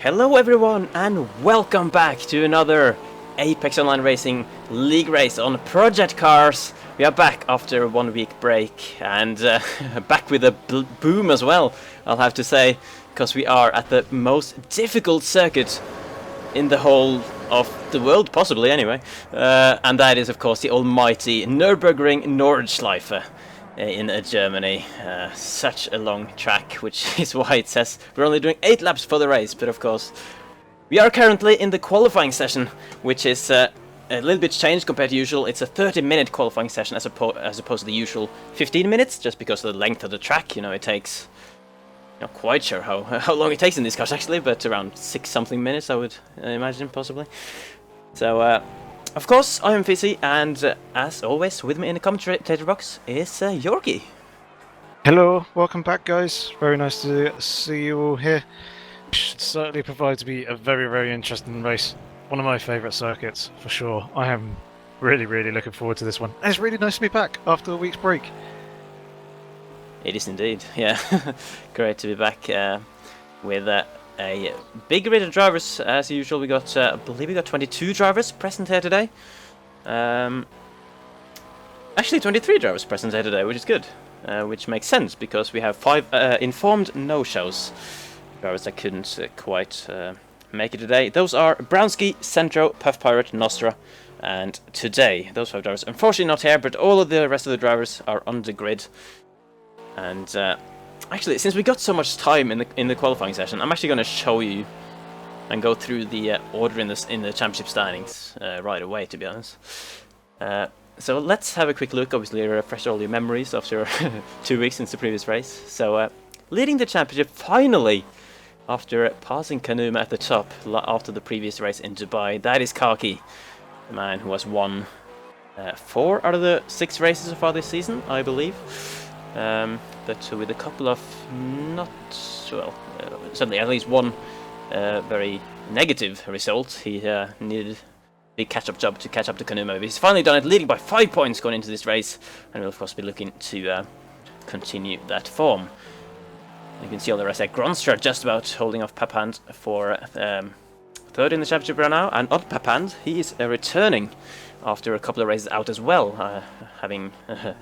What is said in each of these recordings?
Hello everyone and welcome back to another Apex Online Racing League race on Project Cars. We are back after a 1 week break and back with a boom as well, I'll have to say, because we are at the most difficult circuit in the whole of the world, possibly anyway, and that is of course the almighty Nürburgring Nordschleife in Germany. Such a long track, which is why it says we're only doing 8 laps for the race, but of course we are currently in the qualifying session, which is a little bit changed compared to usual. It's a 30-minute qualifying session as opposed to the usual 15 minutes, just because of the length of the track. You know, it takes, not quite sure how long it takes in these cars actually, but around 6 something minutes I would imagine, possibly. So of course, I am Fizzy, and as always, with me in the commentator box is Yorkie. Hello, welcome back guys, very nice to see you all here. It certainly provides me a very interesting race, one of my favourite circuits for sure. I am really looking forward to this one, and it's really nice to be back after a week's break. It is indeed, yeah. Great to be back with a big grid of drivers as usual. We got, I believe we got 22 drivers present here today. Actually 23 drivers present here today, which is good. Which makes sense, because we have 5 informed no-shows. Drivers that couldn't quite make it today. Those are Brownski, Centro, Puff Pirate, Nostra, and Today. Those 5 drivers unfortunately not here, but all of the rest of the drivers are on the grid. And actually, since we got so much time in the qualifying session, I'm actually going to show you and go through the order in the championship standings right away, to be honest. So let's have a quick look. Obviously, refresh all your memories after 2 weeks since the previous race. So leading the championship finally, after passing Kanuma at the top after the previous race in Dubai, that is Kaki, the man who has won 4 out of the 6 races so far this season, I believe. But with a couple of certainly at least one very negative result. He needed a big catch-up job to catch up to Kanuma. He's finally done it, leading by 5 points going into this race, and we'll of course be looking to continue that form. You can see all the rest there. Gronstra just about holding off Papand for 3rd in the championship right now, and on Papand, he is returning after a couple of races out as well, having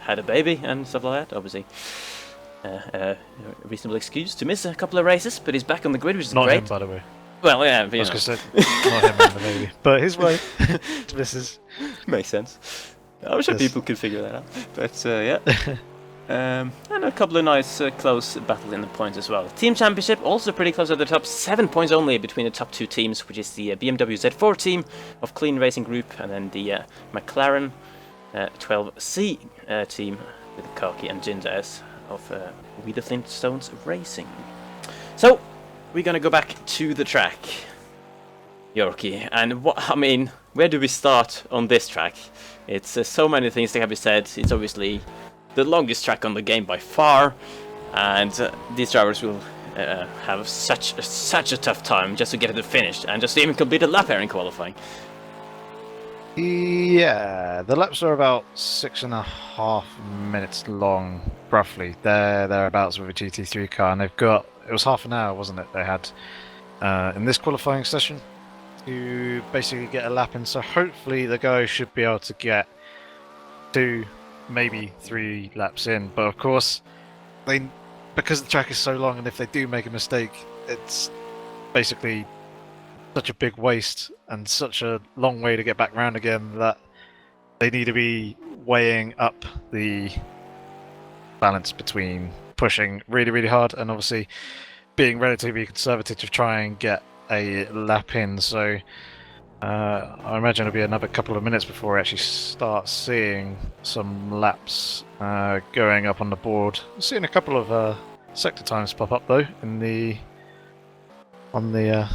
had a baby and stuff like that. Obviously, a reasonable excuse to miss a couple of races, but he's back on the grid, which is not great. Not him, by the way. Well, yeah, but, I was going to say, not him and the baby, but his wife, Mrs. Makes sense. I'm sure people could figure that out, but yeah. And a couple of nice close battles in the points as well. Team Championship also pretty close at the top, 7 points only between the top 2 teams, which is the BMW Z4 team of Clean Racing Group, and then the McLaren 12C team with Kaki and Jindas of We the Flintstones Racing. So we're gonna go back to the track, Yorkie, and where do we start on this track? It's so many things that can be said. It's obviously the longest track on the game by far, and these drivers will have such a tough time just to get to the finish and just to even complete a lap here in qualifying. Yeah, the laps are about 6.5 minutes long, roughly. They're thereabouts with a GT3 car, and they've got, it was half an hour, wasn't it, they had in this qualifying session to basically get a lap in. So hopefully the guys should be able to get 2, maybe 3 laps in. But of course, because the track is so long, and if they do make a mistake, it's basically such a big waste and such a long way to get back round again that they need to be weighing up the balance between pushing really hard and obviously being relatively conservative to try and get a lap in. So I imagine it'll be another couple of minutes before we actually start seeing some laps going up on the board. We're seeing a couple of sector times pop up though on the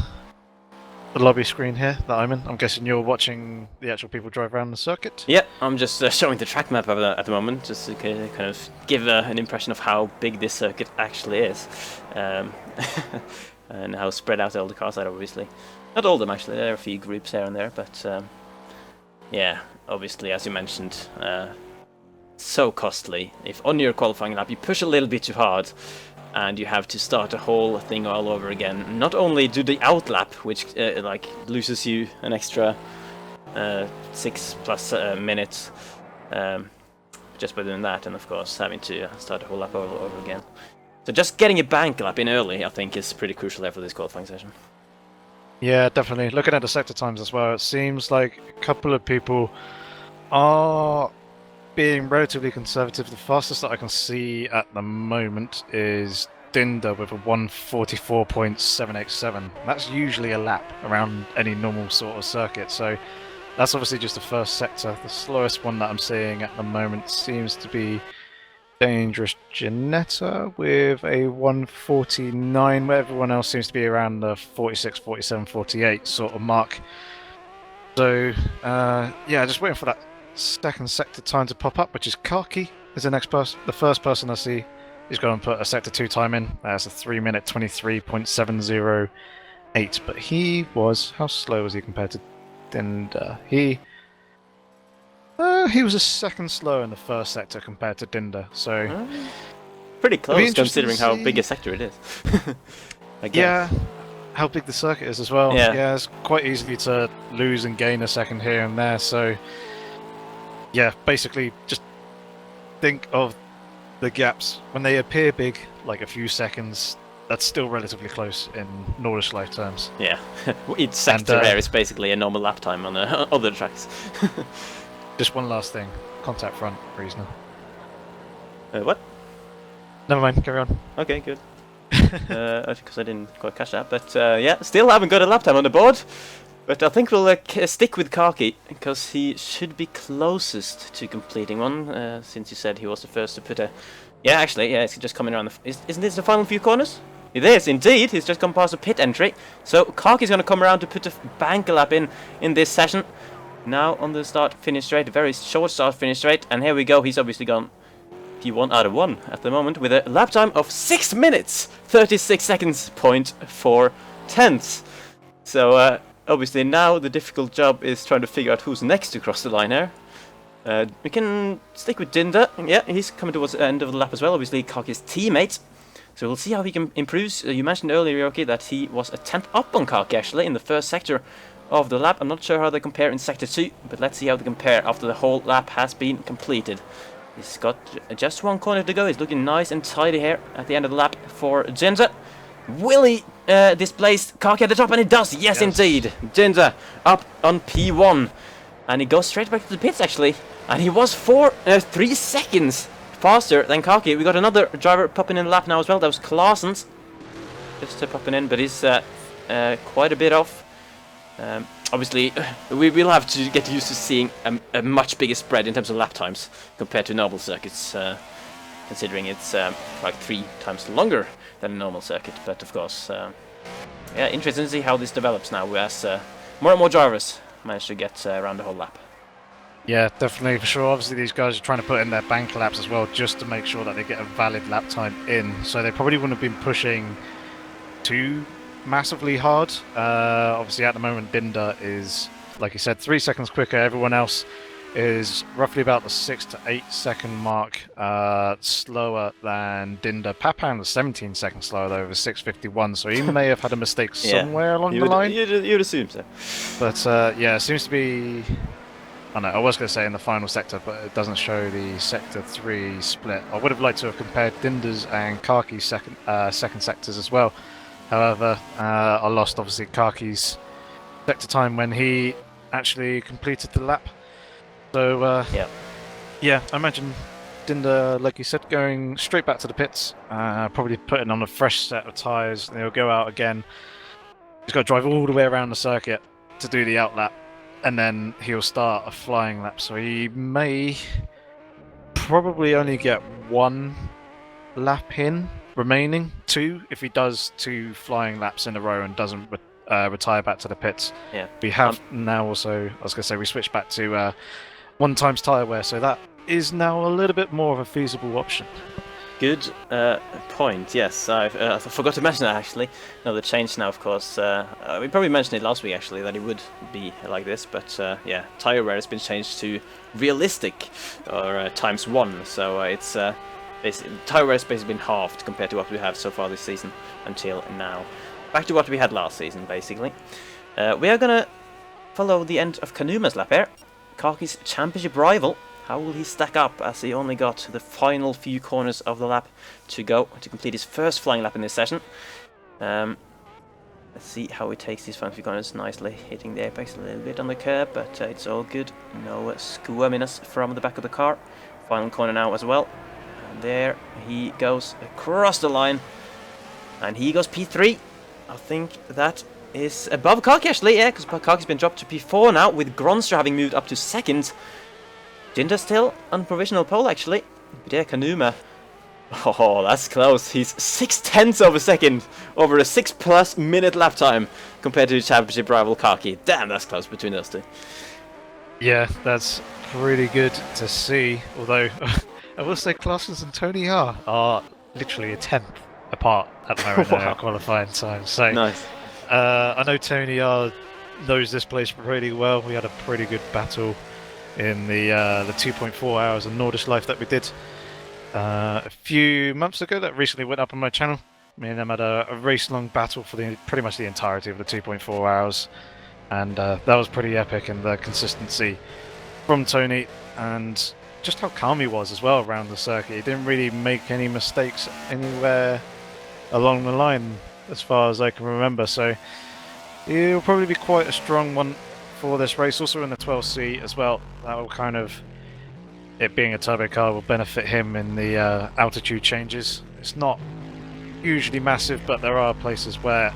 lobby screen here that I'm in. I'm guessing you're watching the actual people drive around the circuit? Yeah, I'm just showing the track map at the moment, just to kind of give an impression of how big this circuit actually is. And how spread out all the cars are, obviously. Not all of them, actually. There are a few groups here and there, but yeah, obviously, as you mentioned, so costly. If on your qualifying lap you push a little bit too hard, and you have to start the whole thing all over again. Not only do the outlap, which like loses you an extra 6+ minutes just by doing that, and of course having to start the whole lap all over again. So just getting a bank lap in early, I think, is pretty crucial there for this qualifying session. Yeah, definitely. Looking at the sector times as well, it seems like a couple of people are being relatively conservative. The fastest that I can see at the moment is Dinder with a 1:44.787. That's usually a lap around any normal sort of circuit, so that's obviously just the first sector. The slowest one that I'm seeing at the moment seems to be Dangerous Janetta with a 1:49, where everyone else seems to be around the 46, 47, 48 sort of mark. So, yeah, just waiting for that second sector time to pop up, which is Kaki is the next person. The first person I see is going to put a sector 2 time in. That's a 3-minute 23.708. But he was, how slow was he compared to Dinder? He was a second slower in the first sector compared to Dinder. So pretty close considering how big a sector it is. I guess. Yeah. How big the circuit is as well. Yeah, it's quite easy to lose and gain a second here and there. So, yeah, basically just think of the gaps when they appear big, like a few seconds. That's still relatively close in Nordschleife terms. Yeah, each sector there is basically a normal lap time on other tracks. Just one last thing: contact front reason. What? Never mind. Carry on. Okay, good. Because I didn't quite catch that, but yeah, still haven't got a lap time on the board. But I think we'll stick with Kaki, because he should be closest to completing one, since you said he was the first to put a... Yeah, actually, yeah, it's just coming around the... Isn't this the final few corners? It is, indeed. He's just come past the pit entry. So Kaki's going to come around to put a bank lap in this session. Now on the start-finish straight, a very short start-finish straight, and here we go. He's obviously gone P1 out of 1 at the moment with a lap time of 6 minutes, 36 seconds, 0.4 tenths. So obviously now the difficult job is trying to figure out who's next to cross the line here. We can stick with Dinder. Yeah, he's coming towards the end of the lap as well, obviously Kaki's teammate. So we'll see how he can improve. You mentioned earlier, Yoki, that he was a tenth up on Kaki actually in the first sector of the lap. I'm not sure how they compare in sector 2, but let's see how they compare after the whole lap has been completed. He's got just one corner to go. He's looking nice and tidy here at the end of the lap for Dinder. Will he displace Kaki at the top? And it does, yes indeed. Dinder up on P1. And he goes straight back to the pits actually. And he was 3 seconds faster than Kaki. We got another driver popping in the lap now as well. That was Claessen's. Just popping in, but he's quite a bit off. Obviously, we will have to get used to seeing a much bigger spread in terms of lap times compared to normal circuits, considering it's like 3 times longer than a normal circuit. But of course, yeah, interesting to see how this develops now as more and more drivers manage to get around the whole lap. Yeah, definitely, for sure. Obviously, these guys are trying to put in their bank laps as well, just to make sure that they get a valid lap time in. So they probably wouldn't have been pushing too massively hard. Obviously at the moment Dinder is, like you said, 3 seconds quicker. Everyone else is roughly about the 6 to 8 second mark slower than Dinder. Papan was 17 seconds slower though, with 6:51, so he may have had a mistake somewhere along the line. You'd assume so. But yeah, it seems to be... I know, I was going to say in the final sector, but it doesn't show the sector 3 split. I would have liked to have compared Dinder's and Kaki's second sectors as well. However, I lost obviously Kaki's sector time when he actually completed the lap. So yeah, I imagine Dinder, like you said, going straight back to the pits, probably putting on a fresh set of tyres, and he'll go out again. He's got to drive all the way around the circuit to do the outlap, and then he'll start a flying lap. So he may probably only get 1 lap in remaining, 2 if he does 2 flying laps in a row and doesn't retire back to the pits. Yeah. We have now also, I was going to say, we switched back to 1 times tyre wear, so that is now a little bit more of a feasible option. Good point, yes. I forgot to mention that actually. Another change now, of course. We probably mentioned it last week actually, that it would be like this, but yeah, tyre wear has been changed to realistic, or ×1, so it's basically, tyre wear has basically been halved compared to what we have so far this season until now. Back to what we had last season, basically. We are gonna follow the end of Kanuma's lap here. Kaki's championship rival. How will he stack up, as he only got the final few corners of the lap to go to complete his first flying lap in this session. Let's see how he takes these final few corners, nicely hitting the apex a little bit on the curb, but it's all good. No squirminess from the back of the car. Final corner now as well. And there he goes across the line, and he goes P3. I think that is above Kaki actually, yeah, because Kaki's been dropped to P4 now, with Gronster having moved up to second. Jinder still on provisional pole actually, but yeah, Kanuma. Oh, that's close. He's 0.6 of a second over a 6+ minute lap time compared to the championship rival Kaki. Damn, that's close between those two. Yeah, that's pretty good to see. Although, I will say Klausens and TonyR are literally a 10th apart at the moment in our qualifying time. So, nice. I know TonyR knows this place pretty well. We had a pretty good battle in the 2.4 hours of Nordschleife that we did a few months ago. That recently went up on my channel. Me and them had a race-long battle for pretty much the entirety of the 2.4 hours, and that was pretty epic. And the consistency from Tony, and just how calm he was as well around the circuit. He didn't really make any mistakes anywhere along the line, as far as I can remember. So he'll probably be quite a strong one for this race. Also in the 12C as well. That will kind of, it being a turbo car, will benefit him in the altitude changes. It's not hugely massive, but there are places where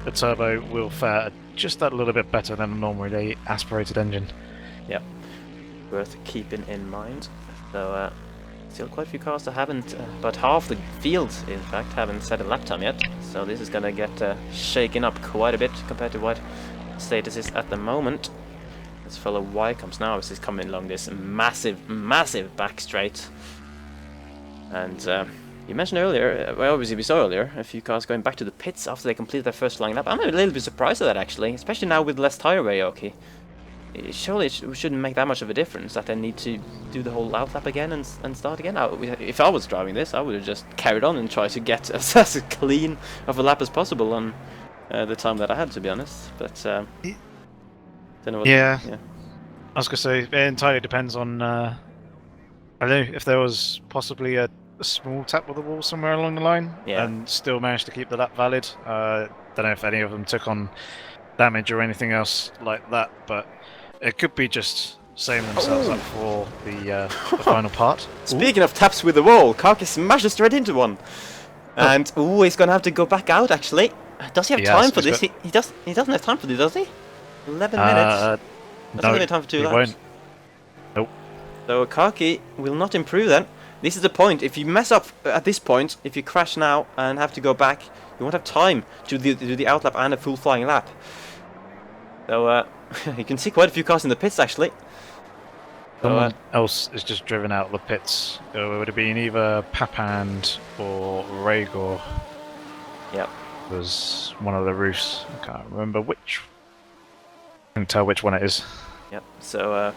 the turbo will fare just that little bit better than a normally aspirated engine. Yep, worth keeping in mind. So still quite a few cars that haven't, but half the field in fact haven't set a lap time yet. So this is gonna get shaken up quite a bit compared to what status is at the moment. Let's follow Ycoms now as he's coming along this massive back straight. And you mentioned earlier, well, obviously we saw earlier, a few cars going back to the pits after they completed their first flying lap. I'm a little bit surprised at that actually, especially now with less tyre wear, Yoki. Surely it shouldn't make that much of a difference that they need to do the whole outlap again and start again. If I was driving this, I would have just carried on and tried to get as clean of a lap as possible on the time that I had, to be honest. But don't know what. Yeah. I was gonna say it entirely depends on. I don't know if there was possibly a small tap with the wall somewhere along the line, and still managed to keep the lap valid. Don't know if any of them took on damage or anything else like that, but it could be just saving themselves up for the final part. Speaking of taps with the wall, Kaki smashes straight into one, and he's gonna have to go back out. Actually, does he have time for this? He doesn't have time for this, does he? 11 minutes. That's not even time for 2 laps. Won't. Nope. So Kaki will not improve then. This is the point. If you mess up at this point, if you crash now and have to go back, you won't have time to do the outlap and a full flying lap. So you can see quite a few cars in the pits actually. Someone else is just driven out of the pits. It would have been either Papand or Rhaegar. Yep. Was one of the roofs. I can't remember which. I can tell which one it is. Yep. So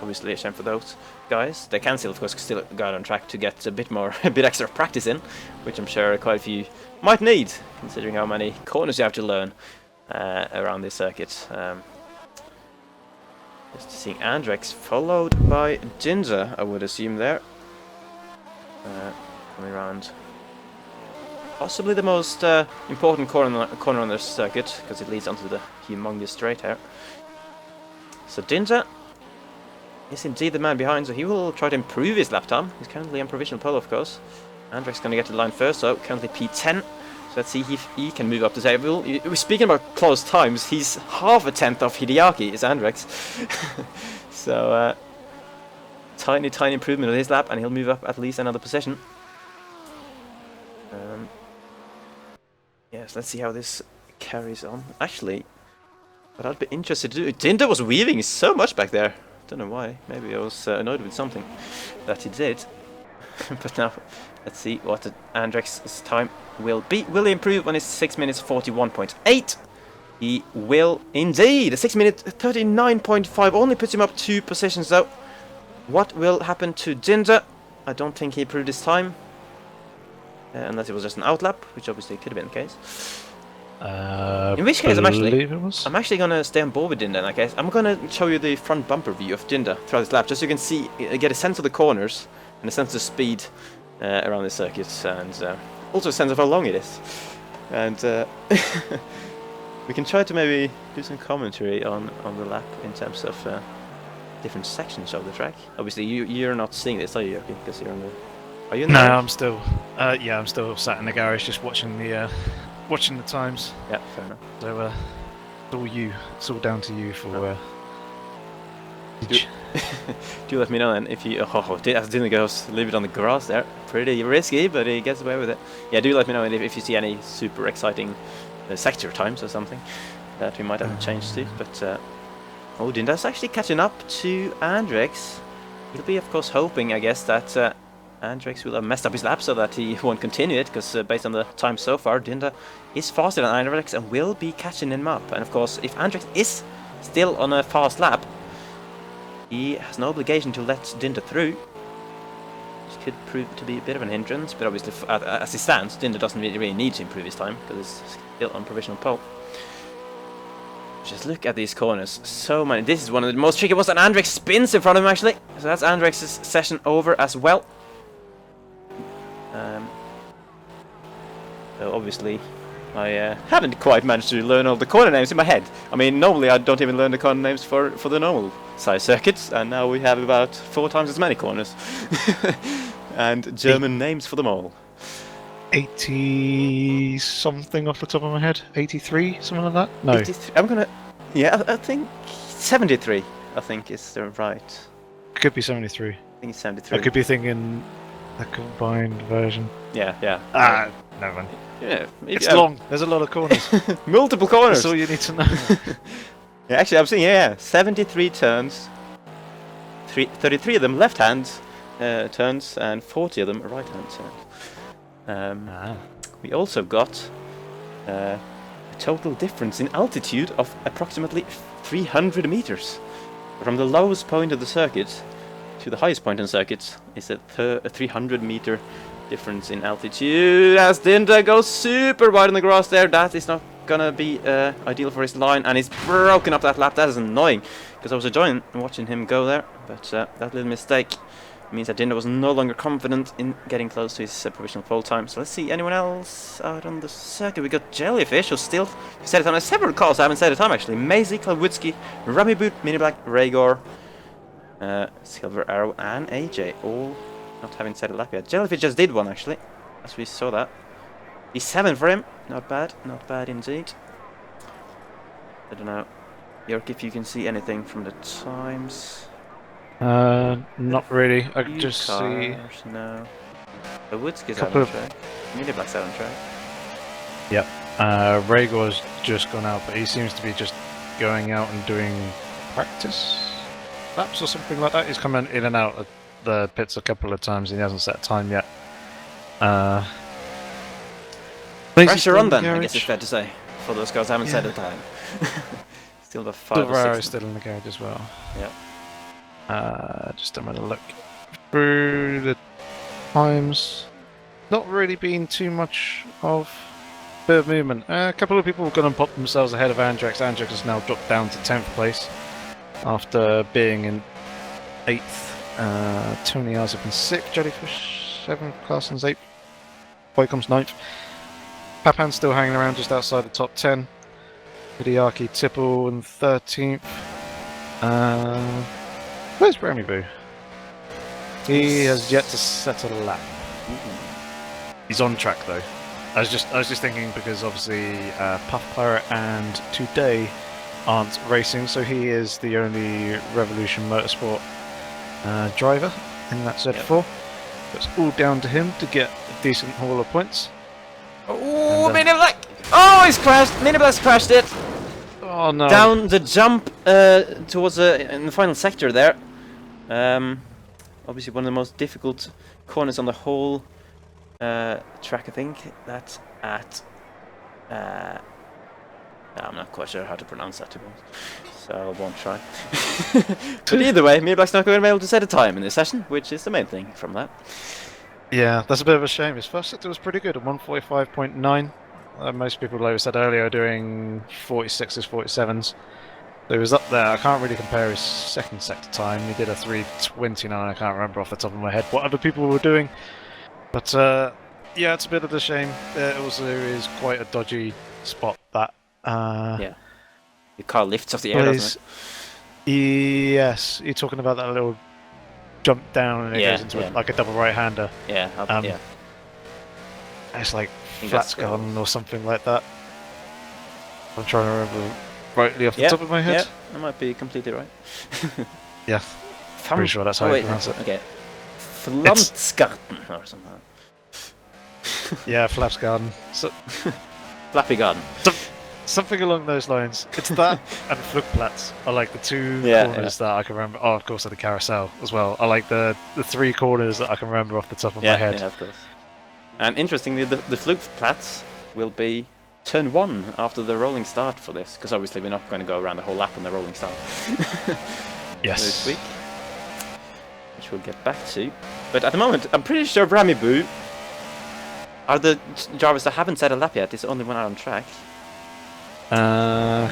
obviously a shame for those guys. They can still, of course, go out on track to get a bit extra practice in, which I'm sure quite a few might need, considering how many corners you have to learn around this circuit. Just seeing Andrex followed by Ginger, I would assume there. Coming around. Possibly the most important corner on this circuit, because it leads onto the humongous straight here. So Ginger is indeed the man behind, so he will try to improve his lap time. He's currently on provisional pole, of course. Andrex going to get to the line first, so currently P10. So let's see if he can move up the table. We're speaking about close times. He's half a tenth of Hideaki, is Andrex. So tiny improvement on his lap, and he'll move up at least another position. Yes, let's see how this carries on. Actually, what I'd be interested to do... Tinder was weaving so much back there. Don't know why. Maybe I was annoyed with something that he did. But now, let's see what Andrex's time will be. Will he improve on his 6 minutes 41.8? He will indeed. A 6 minute 39.5 only puts him up 2 positions though. What will happen to Jinder? I don't think he improved his time. Unless it was just an outlap, which obviously could have been the case. In which case, I'm actually gonna stay on board with Dinda in that case. I'm gonna show you the front bumper view of Dinda throughout this lap, just so you can see, get a sense of the corners and a sense of the speed around this circuit, and also a sense of how long it is. And we can try to maybe do some commentary on the lap in terms of different sections of the track. Obviously, you're not seeing this, are you, Yoki? Because you're on the. Are you in No, there? I'm still. Yeah, I'm still sat in the garage, just watching the times. Yeah, fair enough. So it's all you. It's all down to you for. Do let me know then if you. As Dinda goes, leave it on the grass there. Pretty risky, but he gets away with it. Yeah, do let me know if you see any super exciting sector times or something that we might have to change to. But Dinda's actually catching up to Andrex. He'll be, of course, hoping, I guess, that Andrex will have messed up his lap so that he won't continue it, because based on the time so far, Dinda is faster than Andrex and will be catching him up. And of course, if Andrex is still on a fast lap, he has no obligation to let Dinda through, which could prove to be a bit of an hindrance. But obviously, as it stands, Dinda doesn't really need to improve his time because he's still on provisional pole. Just look at these corners, so many. This is one of the most tricky ones, and Andrex spins in front of him actually. So that's Andrex's session over as well. So obviously, I haven't quite managed to learn all the corner names in my head. I mean, normally I don't even learn the corner names for the normal size circuits, and now we have about 4 times as many corners. And German names for them all. 80 something off the top of my head. 83, something like that. No, 83, I'm gonna. Yeah, I think 73. I think is the right. Could be 73. I think it's 73. I could be thinking the combined version. Yeah. Never mind. Yeah, It's long. There's a lot of corners. Multiple corners. That's all you need to know. Yeah, actually, I'm seeing 73 turns. 33 of them left-hand turns, and 40 of them right-hand turns. We also got a total difference in altitude of approximately 300 meters. From the lowest point of the circuit to the highest point on the circuit is a 300 meter difference in altitude. As Dinda goes super wide on the grass there, that is not gonna be ideal for his line, and he's broken up that lap. That is annoying, because I was enjoying watching him go there, but that little mistake means that Dinda was no longer confident in getting close to his provisional pole time. So let's see, anyone else out on the circuit? We got Jellyfish, who still set it on several calls. I haven't said the time actually. Maisie, Klawitsky, Rummy Boot, Mini Black, Rhaegar, Silver Arrow, and AJ, all not having set a lap yet. Jellyfish just did one actually, as we saw that. P7 for him, not bad indeed. I don't know, York, if you can see anything from the times. Not really. I can just see. No. The Woodski's Couple out on of- track. Mini Black's out on track. Yep. Rhaegar's just gone out, but he seems to be just going out and doing practice laps or something like that. He's coming in and out of the pits a couple of times and he hasn't set time yet. Pressure on then, I guess it's fair to say, for those guys who haven't set a time. Still about 5 Silver or 6. Arrow's still in the garage as well. Yeah. Just having a look through the times. Not really been too much of a bit of movement. A couple of people have gone and popped themselves ahead of Andrex. Andrex has now dropped down to 10th place after being in 8th. TonyR's up in 6th, Jellyfish 7th, Carson's 8th, Ycoms 9th. Papan's still hanging around just outside the top 10. Hideaki Tipple in 13th. Where's Brownie Boo? He has yet to set a lap. He's on track though. I was just thinking, because obviously Puff Pirate and Today aren't racing, so he is the only Revolution Motorsport driver in that Z4. Yep. It's all down to him to get a decent haul of points. Oh, Mini Black! Oh, he's crashed! Mini Black's crashed it! Oh no! Down the jump towards in the final sector there. Obviously one of the most difficult corners on the whole track, I think. That's at I'm not quite sure how to pronounce that, to be honest. So I won't try. But either way, me and Black's not going to be able to set a time in this session, which is the main thing from that. Yeah, that's a bit of a shame. His first sector was pretty good at 145.9. Most people, like we said earlier, are doing 46s, 47s. So he was up there. I can't really compare his second sector time. He did a 3:29. I can't remember off the top of my head what other people were doing. But yeah, it's a bit of a shame. It also is quite a dodgy spot that. Yeah. The car lifts off the air, doesn't it? Yes, you're talking about that little jump down and it goes into like a double right-hander. Yeah, yeah. It's like flat gun or something like that. I'm trying to remember rightly off the top of my head. Yeah, I might be completely right. Yeah, pretty sure that's how you pronounce it. Okay, Flamtsgarten or something. Yeah, Flapsgarden. So, Flappy Garden. Something along those lines. It's that and Flugplatz are like the two corners that I can remember. Oh, of course, the carousel as well. I like the three corners that I can remember off the top of my head. Yeah, of course. And interestingly, the Flugplatz will be turn 1 after the rolling start for this, because obviously we're not going to go around the whole lap on the rolling start. Yes. This week, which we'll get back to. But at the moment, I'm pretty sure Ramibu are the drivers that haven't set a lap yet. It's the only one out on track.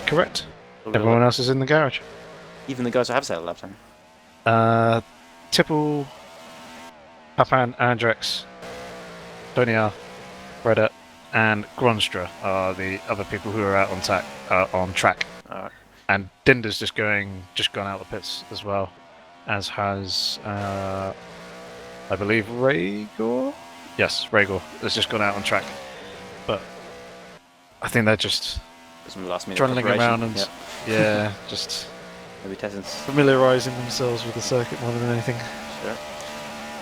Correct. Everyone else is in the garage. Even the guys who have set a lap time. Tipple, Papan, Andrex, TonyR, Freda, and Gronstra are the other people who are out on track. Alright. And Dinder's just gone out the pits as well, as has I believe Rhaegor. Yes, Rhaegor has just gone out on track, but I think they're just some last minute trundling around and just maybe testing, familiarising themselves with the circuit more than anything. Sure.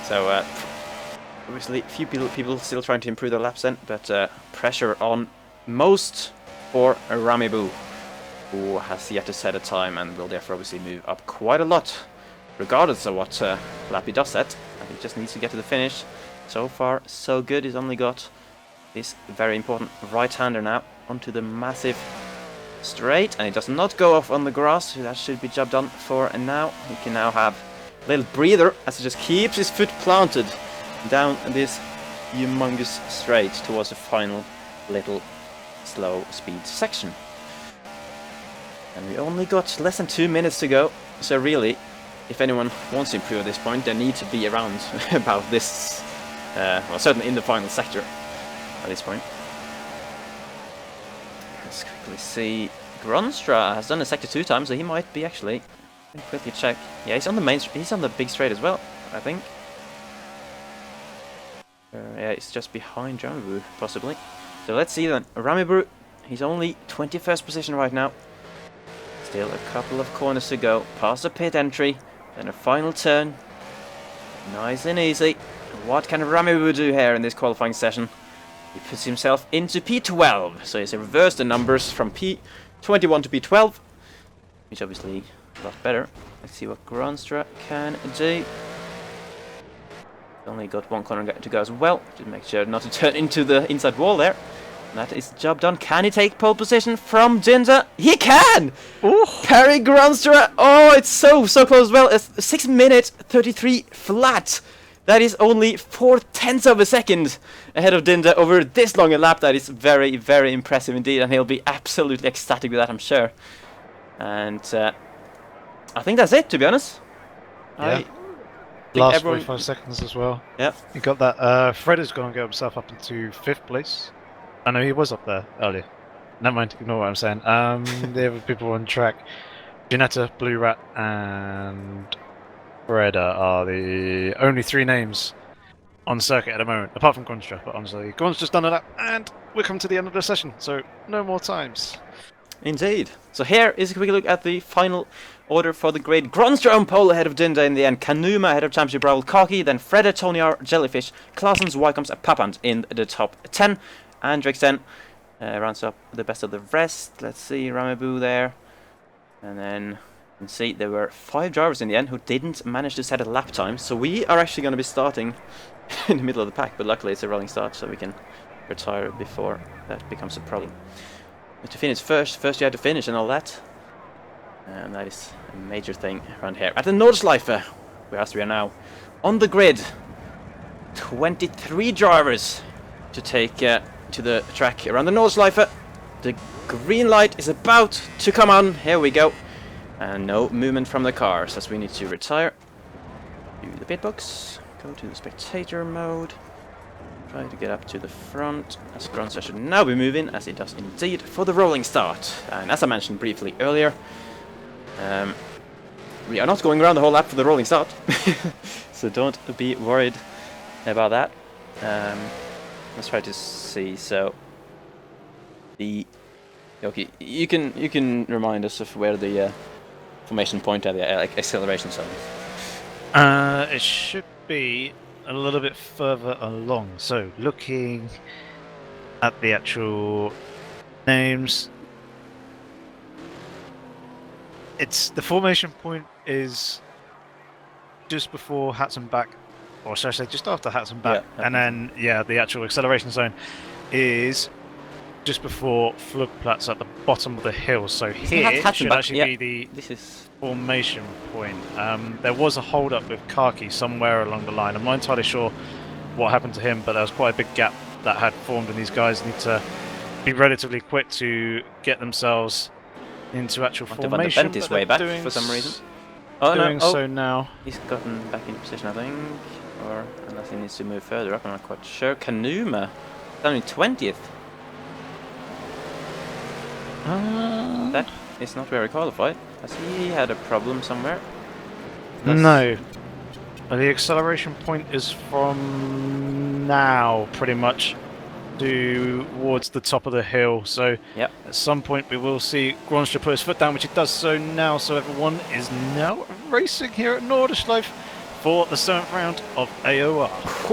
So obviously, a few people still trying to improve their laps then, but pressure on most for Ramibu, who has yet to set a time and will therefore obviously move up quite a lot, regardless of what lap he does set. He just needs to get to the finish. So far, so good. He's only got this very important right-hander now onto the massive straight, and he does not go off on the grass. That should be job done for now. He can now have a little breather as he just keeps his foot planted down this humongous straight towards the final little slow speed section. And we only got less than 2 minutes to go, so really, if anyone wants to improve at this point, they need to be around about this, well, certainly in the final sector at this point. Let's quickly see. Gronstra has done a sector 2 times, so he might be actually. Let me quickly check. Yeah, he's on the he's on the big straight as well, I think. Yeah, he's just behind Ramibu, possibly. So let's see then. Ramibu, he's only 21st position right now. Still a couple of corners to go. Past the pit entry, then a final turn. Nice and easy. What can Ramibu do here in this qualifying session? He puts himself into P12, so he's reversed the numbers from P21 to P12, which obviously a lot better. Let's see what Gronstra can do. Only got one corner to go as well, to make sure not to turn into the inside wall there. And that is the job done. Can he take pole position from Jinja? He can! Ooh. Perry Gronstra! Oh, it's so close as well. It's 6 minutes 33 flat. That is only 0.4 of a second ahead of Dinda over this long a lap. That is very, very impressive indeed, and he'll be absolutely ecstatic with that, I'm sure. And I think that's it, to be honest. Yeah. Last 45 seconds as well. Yeah. You got that. Fred is going to get himself up into 5th place. I know he was up there earlier. Never mind, ignore what I'm saying. The other people on track, Janetta, Blue Rat, and Freda are the only 3 names on the circuit at the moment, apart from Gronstra. But honestly, Gon's just done a lap, and we're coming to the end of the session, so no more times. Indeed. So here is a quick look at the final order for the grade. Gronstra on pole ahead of Dinda in the end. Kanuma ahead of Championship rival Kaki. Then Freda, TonyR, Jellyfish, Claessens, Ycoms, and Papand in the top 10. Andrix then rounds up the best of the rest. Let's see, Ramibu there. And then you can see there were 5 drivers in the end who didn't manage to set a lap time. So we are actually going to be starting in the middle of the pack. But luckily it's a rolling start, so we can retire before that becomes a problem. to finish first you had to finish and all that. And that is a major thing around here. At the Nordschleife, whereas we are now on the grid, 23 drivers to take to the track around the Nordschleife. The green light is about to come on. Here we go. And no movement from the cars as we need to retire. Do the pit box. Go to the spectator mode. Try to get up to the front as Grunster should now be moving, as it does indeed, for the rolling start. And as I mentioned briefly earlier, we are not going around the whole lap for the rolling start. So don't be worried about that. Let's try to see. So okay, you can remind us of where the formation point at the acceleration zone. It should be a little bit further along. So looking at the actual names, the formation point is just before Hatzenbach, or should I say just after Hatzenbach, and then the actual acceleration zone is just before Flugplatz at the bottom of the hill. So here should actually be the formation point. There was a hold up with Kaki somewhere along the line. I'm not entirely sure what happened to him, but there was quite a big gap that had formed, and these guys need to be relatively quick to get themselves into actual formation. Bent his way back for some reason. So now. He's gotten back into position, I think, or unless he needs to move further up. I'm not quite sure. Kanuma, only 20th. That is not where he qualified. Has he had a problem somewhere? No. The acceleration point is from now, pretty much, towards the top of the hill. So at some point we will see Gronstra put his foot down, which he does so now. So everyone is now racing here at Nordschleife for the 7th round of AOR.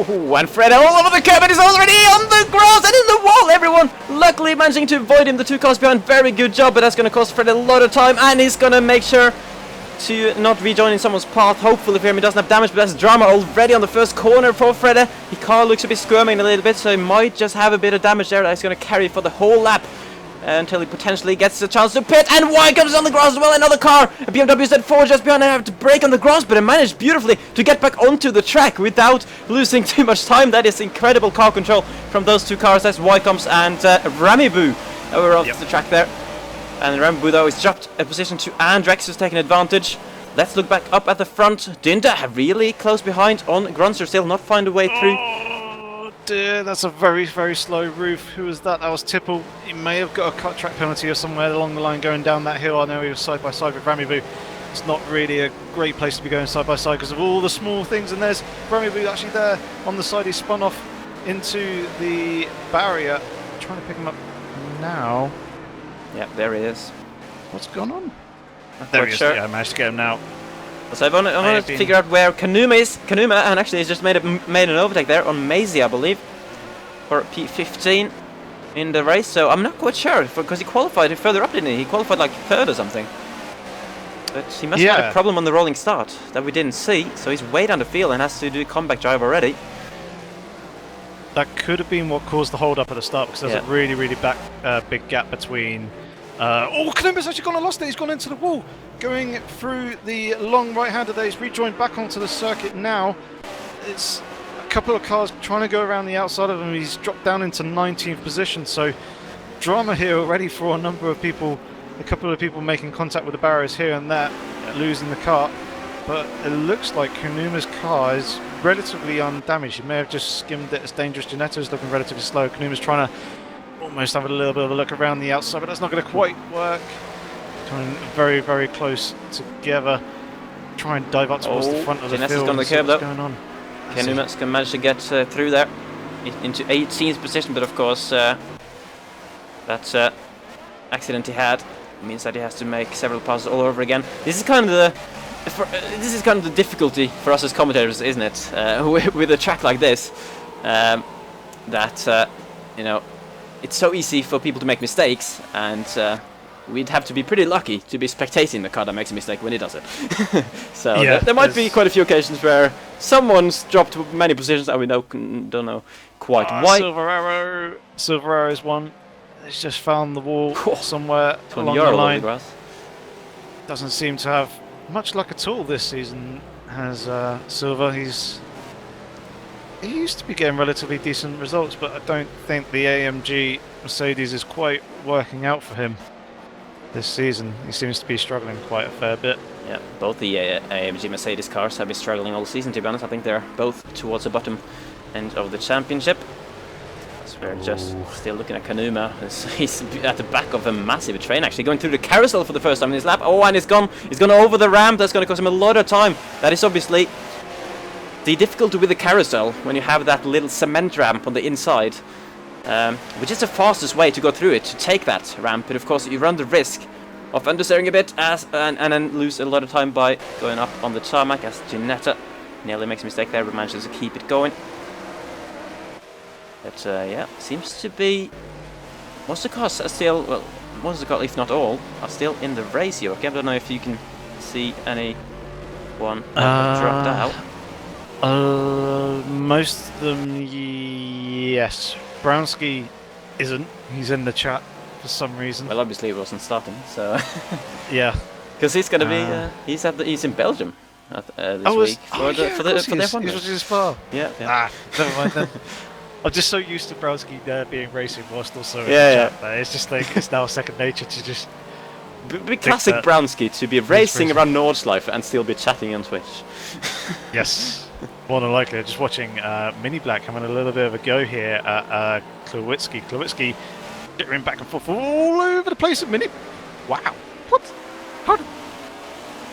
Ooh, and Fred all over the curb, and is already on the grass and in the wall. Everyone luckily managing to avoid him. The 2 cars behind, very good job, but that's going to cost Fred a lot of time, and he's going to make sure to not rejoin in someone's path. Hopefully for him he doesn't have damage, but that's drama already on the first corner for Fredde. His car looks to be squirming a little bit, so he might just have a bit of damage there that he's going to carry for the whole lap until he potentially gets a chance to pit. And Ycoms on the grass as well. Another car, a BMW Z4 just behind. I have to brake on the grass, but it managed beautifully to get back onto the track without losing too much time. That is incredible car control from those 2 cars. That's Ycoms and Ramibu over off the track there. And Ramibu though is dropped a position to Andrex, who's taking advantage. Let's look back up at the front. Dinda really close behind on Grunster, still not find a way through. Oh dear, that's a very, very slow roof. Who was that? That was Tipple. He may have got a cut track penalty or somewhere along the line going down that hill. I know he was side by side with Ramibu. It's not really a great place to be going side by side because of all the small things. And there's Ramibu actually there on the side. He spun off into the barrier. I'm trying to pick him up now. Yeah, there he is. What's going on? There he is. Yeah, I managed to get him now. So I want to figure out where Kanuma is. Kanuma, and actually he's just made an overtake there on Maisie, I believe, for P15 in the race. So I'm not quite sure, because he qualified further up, didn't he? He qualified like 3rd or something. But he must have had a problem on the rolling start that we didn't see. So he's way down the field and has to do comeback drive already. That could have been what caused the hold up at the start, because there's a really, really big gap between. Kanuma's actually gone and lost it. He's gone into the wall, going through the long right-hander there. He's rejoined back onto the circuit now. It's a couple of cars trying to go around the outside of him. He's dropped down into 19th position. So drama here already for a number of people. A couple of people making contact with the barriers here and there, losing the car. But it looks like Kanuma's car is relatively undamaged. He may have just skimmed it. As Dangerous Janetto's looking relatively slow. Kanuma's trying to almost have a little bit of a look around the outside, but that's not going to quite work. Coming very, very close together. Try and dive up towards the front of the field. On the curb, though. Going on. Kanuma's can manage to get through there into 18th position, but of course that accident he had means that he has to make several passes all over again. This is kind of the difficulty for us as commentators, isn't it? With a track like this, that you know, it's so easy for people to make mistakes, and we'd have to be pretty lucky to be spectating the car that makes a mistake when he does it. So there might be quite a few occasions where someone's dropped many positions and we don't know quite why. Silver Arrow is one. He's just found the wall Cool. somewhere along TonyR the all over line. the grass. Doesn't seem to have much luck at all this season, has Silva. He used to be getting relatively decent results, but I don't think the AMG Mercedes is quite working out for him this season. He seems to be struggling quite a fair bit. Yeah, both the AMG Mercedes cars have been struggling all season, to be honest. I think they're both towards the bottom end of the championship. So we're just still looking at Kanuma. He's at the back of a massive train, actually, going through the carousel for the first time in his lap. Oh, and he's gone over the ramp. That's going to cost him a lot of time. That is obviously the difficulty with the carousel when you have that little cement ramp on the inside, which is the fastest way to go through it, to take that ramp. But of course, you run the risk of understeering a bit and then lose a lot of time by going up on the tarmac, as Ginetta nearly makes a mistake there, but manages to keep it going. But yeah, seems to be most of the cars are still, well, most of the cars, if not all, are still in the race here. Okay, I don't know if you can see anyone dropped out. Most of them, yes. Brownski isn't. He's in the chat for some reason. Well, obviously he wasn't starting, so Yeah, because he's going to be he's in Belgium this week for the F1 He's race. his far. Yeah. Never mind then. I'm just so used to Brownski there being racing whilst also in the Yeah. chat there. It's just like, it's now second nature to just... Be classic that Brownski to be racing racing. around Nordschleife and still be chatting on Twitch. Yes. More than likely, just watching Mini Black having a little bit of a go here at Klawitsky. Klawitsky jittering back and forth all over the place at Mini... Wow. What? How did...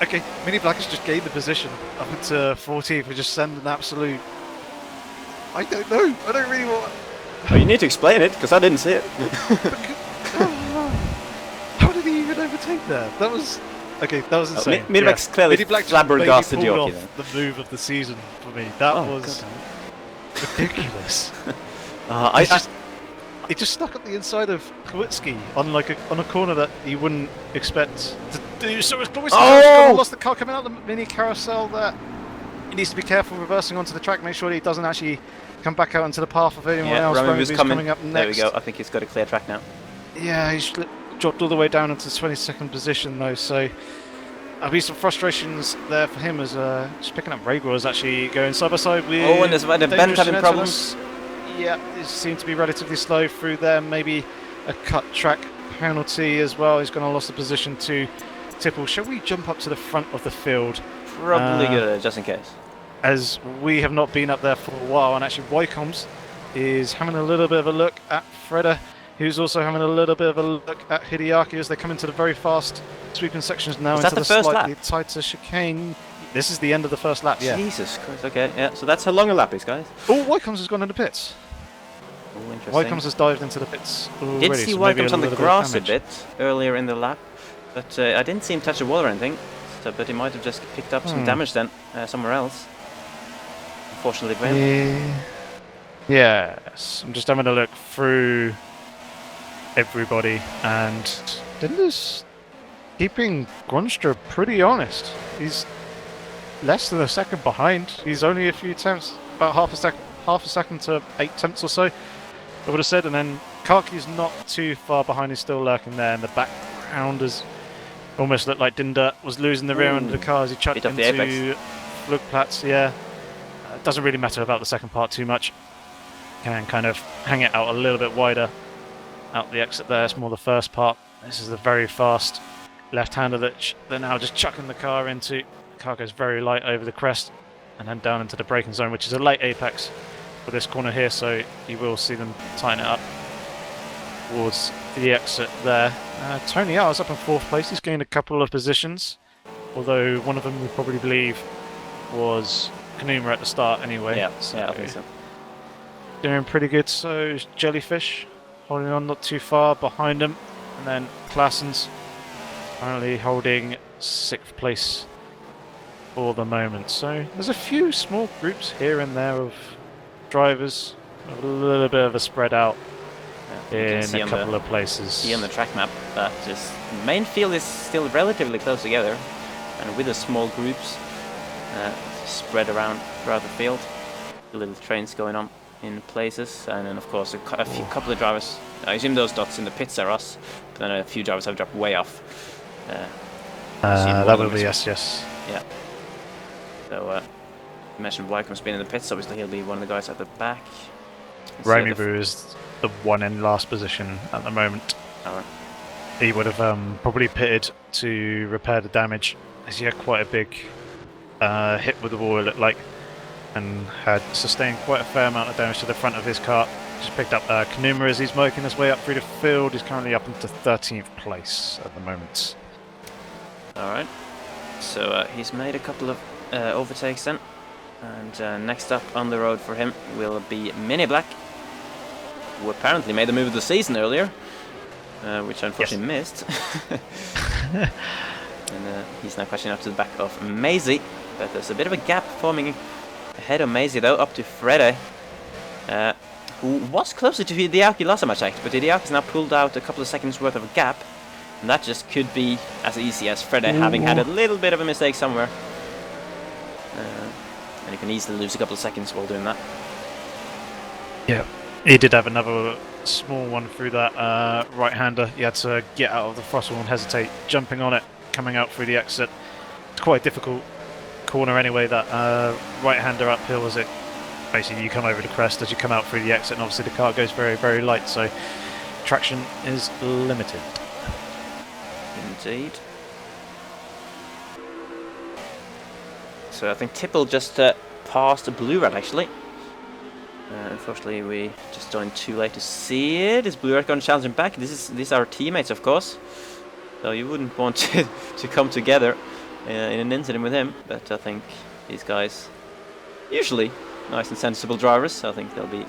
Okay, Mini Black has just gained the position up into 14th. We just send an absolute... I don't know. I don't really want... Well, you need to explain it, because I didn't see it. How did he even overtake there? That was... Okay, that was insane. Mini Black's clearly Mini Black flabbergasted maybe pulled jockey off the move of the season for me. That was God. ridiculous. He just stuck at the inside of Klawitsky on on a corner that you wouldn't expect to do. So as Klawitsky lost the car coming out of the mini carousel there. He needs to be careful reversing onto the track, make sure that he doesn't actually come back out into the path of anyone else. Roman who's coming up next. There we go. I think he's got a clear track now. Yeah, he's dropped all the way down into 22nd position though, so there'll be some frustrations there for him as just picking up Raygor is actually going side by side with... Oh, and there's Ben having problems. Yeah, it seemed to be relatively slow through there. Maybe a cut track penalty as well. He's going to lose the position to Tipple. Shall we jump up to the front of the field? Probably good, just in case. As we have not been up there for a while, and actually Ycoms is having a little bit of a look at Freda, who's also having a little bit of a look at Hideaki as they come into the very fast sweeping sections now into the slightly tighter chicane. This is the end of the first lap, yeah. Jesus Christ, okay, yeah, so that's how long a lap is, guys. Oh, Ycoms has gone into pits. Oh, interesting. Ycoms has dived into the pits already. Did see so Ycoms on the grass a bit bit earlier in the lap, but I didn't see him touch the wall or anything, so, but he might have just picked up some damage then, somewhere else. Unfortunately for him. Yes, I'm just having a look through everybody, and Dinder's keeping Gronstra pretty honest. He's less than a second behind. He's only a few tenths, about half a second to 8 tenths or so, I would have said. And then Karki's not too far behind. He's still lurking there in the background. As almost looked like Dinder was losing the rear end of the car as he chucked into Flugplatz. Yeah, it doesn't really matter about the second part too much. Can kind of hang it out a little bit wider out the exit there. It's more the first part. This is the very fast left-hander that they're now just chucking the car into. The car goes very light over the crest and then down into the braking zone, which is a late apex for this corner here, so you will see them tighten it up towards the exit there. TonyR is up in 4th place. He's gained a couple of positions, although one of them we probably believe was Kanuma at the start anyway. Yeah, I think so. Doing pretty good. So is Jellyfish holding on not too far behind him, and then Klassen's currently holding 6th place for the moment. So there's a few small groups here and there of drivers, a little bit of a spread out in a couple of places. See on the track map that just the main field is still relatively close together, and with the small groups spread around throughout the field. The little trains going on. in places, and then of course a couple of drivers. I assume those dots in the pits are us, but then a few drivers have dropped way off. That will be yes. Yeah. So you mentioned Ycoms being in the pits. Obviously, he'll be one of the guys at the back. Remy Boo is the one in last position at the moment. Alright. He would have probably pitted to repair the damage, as he had quite a big hit with the wall, it looked like, and had sustained quite a fair amount of damage to the front of his car. Just picked up Kanuma as he's working his way up through the field. He's currently up into 13th place at the moment. Alright. So he's made a couple of overtakes then. And next up on the road for him will be Mini Black, who apparently made the move of the season earlier, which I unfortunately missed. And he's now catching up to the back of Maisie, but there's a bit of a gap forming ahead of Maisie though, up to Freddy, who was closer to Hideaki last time I checked, but Hideaki's now pulled out a couple of seconds worth of a gap, and that just could be as easy as Freddy having had a little bit of a mistake somewhere. And you can easily lose a couple of seconds while doing that. Yeah, he did have another small one through that right-hander. He had to get out of the throttle and hesitate, jumping on it, coming out through the exit. It's quite a difficult corner anyway, that right-hander uphill, as it basically you come over the crest as you come out through the exit, and obviously the car goes very, very light, so traction is limited. Indeed. So I think Tipple just passed Blue Rat actually. Unfortunately, we just joined too late to see it. Is Blue Rat going to challenge him back? These are our teammates, of course. So you wouldn't want to come together in an incident with him. But I think these guys, usually nice and sensible drivers, so I think they'll be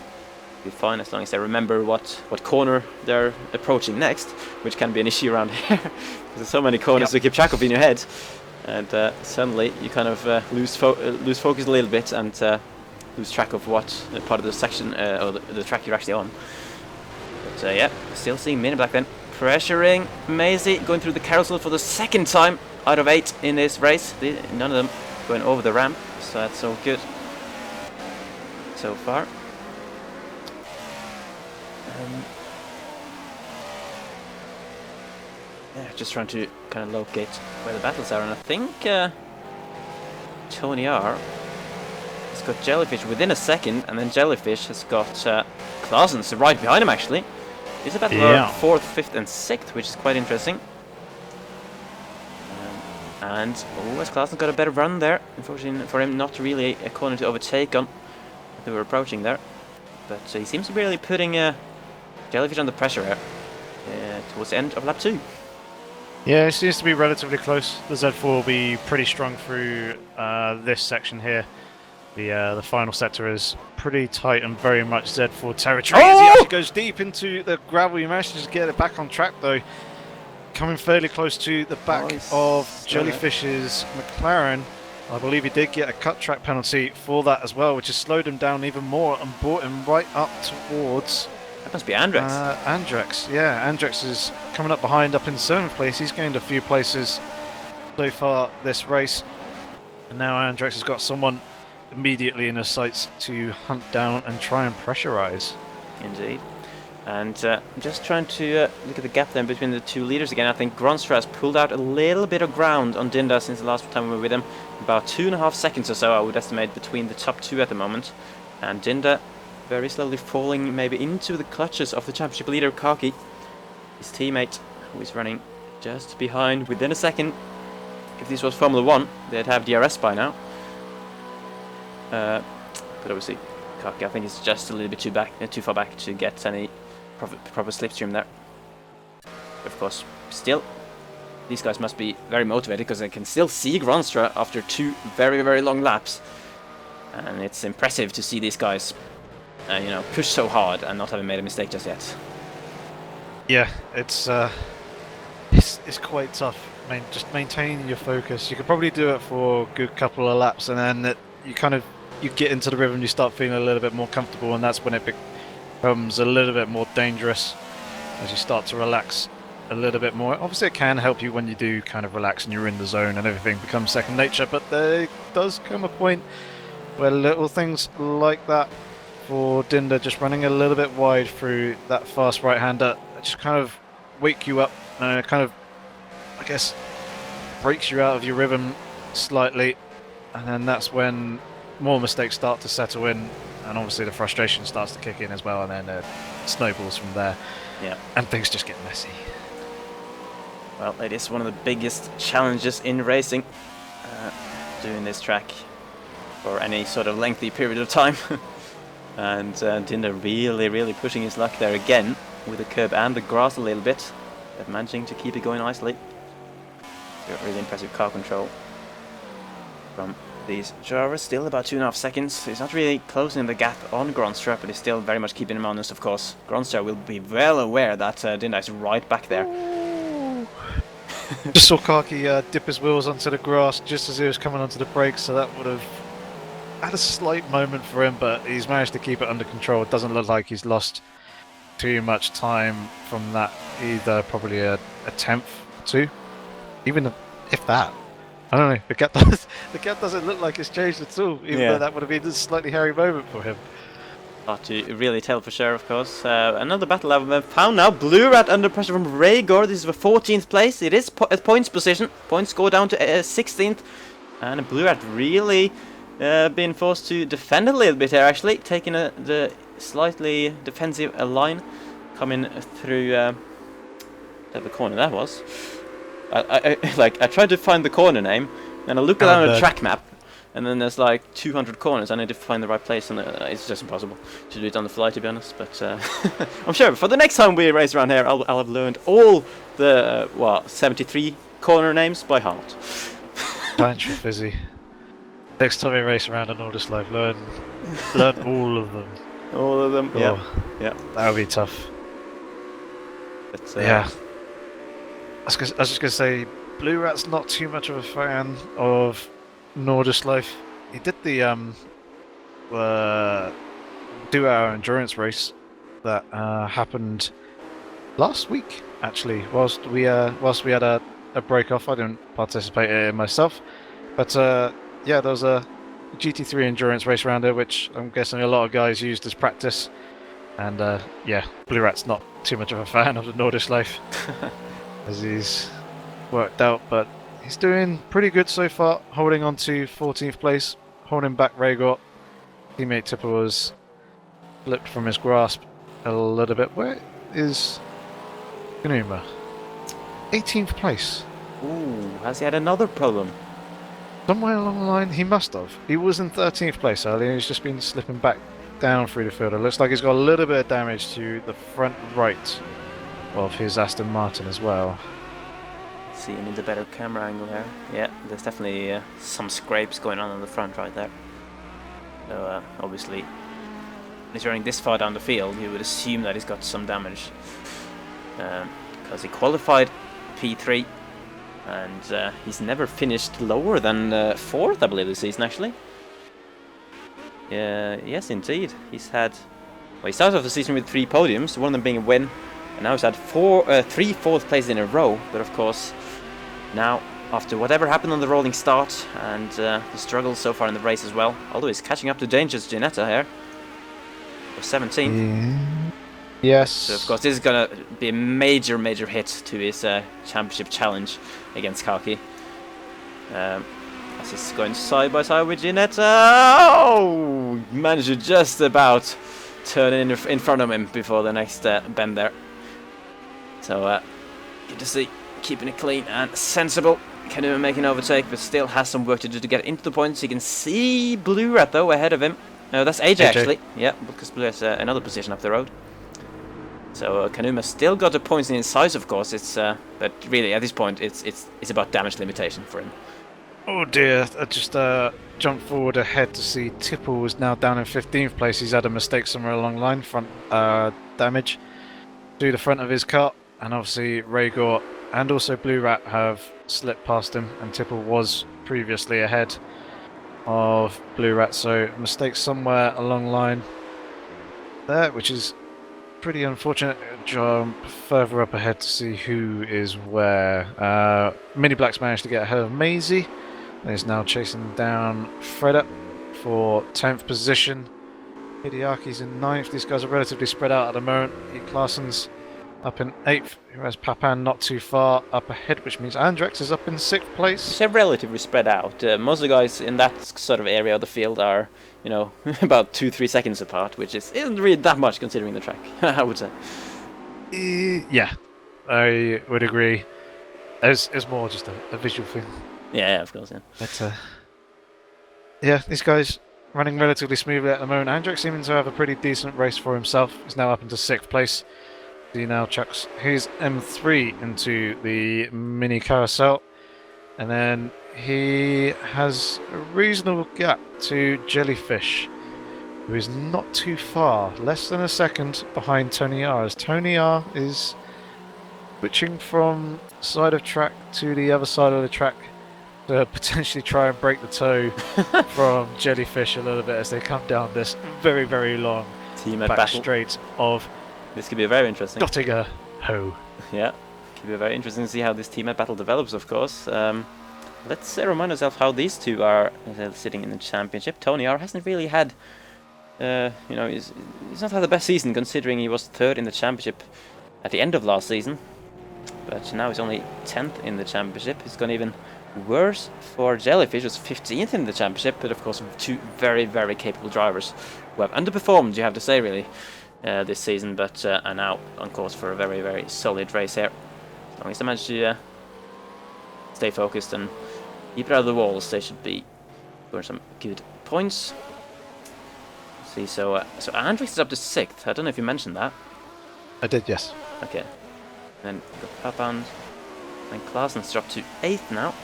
fine as long as they remember what corner they're approaching next, which can be an issue around here. There's so many corners to keep track of in your head. And suddenly you kind of lose focus a little bit and lose track of what part of the section or the track you're actually on. But yeah, still seeing Mini Black then pressuring Maisie, going through the carousel for the second time out of 8 in this race. None of them going over the ramp, so that's all good so far. Yeah, just trying to kind of locate where the battles are, and I think TonyR has got Jellyfish within a second, and then Jellyfish has got Clausen's right behind him actually. It's a battle for 4th, 5th and 6th, which is quite interesting. And has Clausen got a better run there. Unfortunately for him, not really a corner to overtake on. They were approaching there, but he seems to be really putting Jellyfish under pressure here towards the end of lap 2. Yeah, it seems to be relatively close. The Z4 will be pretty strong through this section here. The final sector is pretty tight and very much Z4 territory. As he actually goes deep into the gravel, he manages to get it back on track though. Coming fairly close to the back of Jellyfish's McLaren. I believe he did get a cut track penalty for that as well, which has slowed him down even more and brought him right up towards... That must be Andrex. Andrex, yeah. Andrex is coming up behind, up in 7th place. He's gained a few places so far this race. And now Andrex has got someone immediately in his sights to hunt down and try and pressurize. Indeed. And just trying to look at the gap then between the two leaders again. I think Gronstra has pulled out a little bit of ground on Dinda since the last time we were with him. About 2.5 seconds or so, I would estimate, between the top two at the moment. And Dinda very slowly falling maybe into the clutches of the championship leader Kaki, his teammate, who is running just behind within a second. If this was Formula 1, they'd have DRS by now. But obviously, Kaki, I think, is just a little bit too far back to get any proper slipstream there. But of course, still, these guys must be very motivated because they can still see Gronstra after 2 very, very long laps. And it's impressive to see these guys push so hard and not having made a mistake just yet. Yeah, it's quite tough. Just maintaining your focus. You could probably do it for a good couple of laps, and then you get into the rhythm, you start feeling a little bit more comfortable, and that's when it becomes a little bit more dangerous as you start to relax a little bit more. Obviously, it can help you when you do kind of relax and you're in the zone and everything becomes second nature, but there does come a point where little things like that for Dinder, just running a little bit wide through that fast right-hander. Just kind of wake you up and it kind of, I guess, breaks you out of your rhythm slightly, and then that's when more mistakes start to settle in, and obviously the frustration starts to kick in as well, and then it snowballs from there. Yeah. And things just get messy. Well, it is one of the biggest challenges in racing, doing this track for any sort of lengthy period of time. And Dinder really pushing his luck there again with the curb and the grass a little bit, but managing to keep it going nicely. Really impressive car control from these drivers. Still about 2.5 seconds. He's not really closing the gap on Gronstra, but he's still very much keeping him honest, of course. Gronstra will be well aware that Dinder is right back there. Just saw Kaki dip his wheels onto the grass just as he was coming onto the brakes, so that would have had a slight moment for him, but he's managed to keep it under control. It doesn't look like he's lost too much time from that either, probably a tenth or two, even if that. I don't know, the gap doesn't look like it's changed at all, even though that would have been a slightly hairy moment for him. Hard to really tell for sure, of course. Another battle I've found now. Blue Rat under pressure from Rhaegar. This is the 14th place. It is a points position. Points go down to 16th. And Blue Rat really being forced to defend a little bit here, actually. Taking the slightly defensive line. Coming through the corner that was. I tried to find the corner name. And I looked down the track map. And then there's like 200 corners. I need to find the right place, and it's just impossible to do it on the fly, to be honest. But I'm sure for the next time we race around here, I'll have learned all the 73 corner names by heart. Thanks, Fizzy. Next time we race around in Nordschleife, learn all of them. All of them. Yeah. Yeah. That would be tough. But, yeah. I was just gonna say, Blue Rat's not too much of a fan of Nordschleife. He did the duo endurance race that happened last week, actually. Whilst we had a break off, I didn't participate in it myself, but yeah, there was a GT3 endurance race around there, which I'm guessing a lot of guys used as practice. And yeah, Blue Rat's not too much of a fan of the Nordschleife, as he's worked out, but he's doing pretty good so far, holding on to 14th place, holding back Rhaegar. Teammate Tipper was flipped from his grasp a little bit. Where is Ganuma? 18th place. Ooh, has he had another problem? Somewhere along the line, he must have. He was in 13th place earlier, he's just been slipping back down through the field. It looks like he's got a little bit of damage to the front right of his Aston Martin as well. See, I need a better camera angle here. Yeah, there's definitely some scrapes going on the front right there. So obviously, when he's running this far down the field, you would assume that he's got some damage. Because he qualified P3, and he's never finished lower than 4th, I believe, this season, actually. Yes, indeed. He's had... Well, he started off the season with 3 podiums, one of them being a win. And now he's had 3 fourth places in a row, but of course, now, after whatever happened on the rolling start, and the struggles so far in the race as well, although he's catching up to Dangerous Ginetta here, for 17th. Yes. So of course this is going to be a major hit to his championship challenge against Kaki. As he's going side by side with Ginetta. Oh! Managed to just about turn in front of him before the next bend there. So, good to see, keeping it clean and sensible. Can't even make an overtake, but still has some work to do to get into the points. You can see Blue Rat, though, ahead of him. That's AJ, actually. Yeah, because Blue has another position up the road. So, Kanuma still got the points in his size, of course. It's but really, at this point, it's about damage limitation for him. Oh dear, I just jumped forward ahead to see Tipple was now down in 15th place. He's had a mistake somewhere along the line, front damage to the front of his car. And obviously Rhaegar and also Blue Rat have slipped past him, and Tipple was previously ahead of Blue Rat, so mistake somewhere along the line there, which is pretty unfortunate. Jump further up ahead to see who is where. Mini Black's managed to get ahead of Maisie, and is now chasing down Fredder for 10th position. Hideaki's in 9th. These guys are relatively spread out at the moment. Klaassen's up in 8th, whereas Papan not too far up ahead, which means Andrex is up in 6th place. They're relatively spread out. Most of the guys in that sort of area of the field are, you know, about 2-3 seconds apart, which isn't really that much considering the track, I would say. Yeah, I would agree. It's more just a visual thing. Yeah, of course, yeah. But, yeah, these guys running relatively smoothly at the moment. Andrex seeming to have a pretty decent race for himself. He's now up into 6th place. He now chucks his M3 into the mini carousel. And then he has a reasonable gap to Jellyfish, who is not too far, less than a second behind TonyR, as TonyR is switching from side of track to the other side of the track to potentially try and break the toe from Jellyfish a little bit as they come down this very, very long back straight of... This could be very interesting. Göttingen Ho. Yeah, could be very interesting to see how this team at battle develops, of course. Let's remind ourselves how these two are sitting in the championship. TonyR hasn't really had, you know, he's not had the best season considering he was 3rd in the championship at the end of last season. But now he's only 10th in the championship. It's gone even worse for Jellyfish, who's 15th in the championship, but of course two very, very capable drivers who have underperformed, you have to say, really, this season, but are now on course for a very, very solid race here. As long as they manage to stay focused and keep it out of the walls, they should be scoring some good points. See, so Andrex is up to 6th. I don't know if you mentioned that. I did, yes. Okay. Then we've got Papan and Klaassen's dropped to 8th now.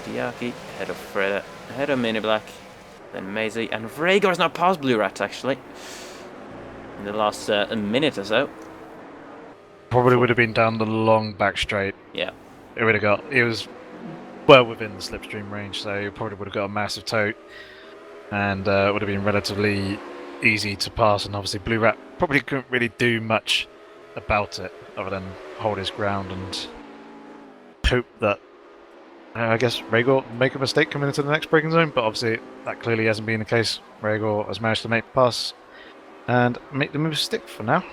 Diaki ahead of Freda, ahead of Mini Black, then Maisie, and Rhaegar's now past Blue Rat actually in the last minute or so. Probably would have been down the long back straight. Yeah. It would have got. It was well within the slipstream range, so it probably would have got a massive tote, and it would have been relatively easy to pass. And obviously, Blue Rat probably couldn't really do much about it other than hold his ground and hope that. I guess Rhaegar make a mistake coming into the next braking zone, but obviously that clearly hasn't been the case. Rhaegar has managed to make the pass and make the move stick for now.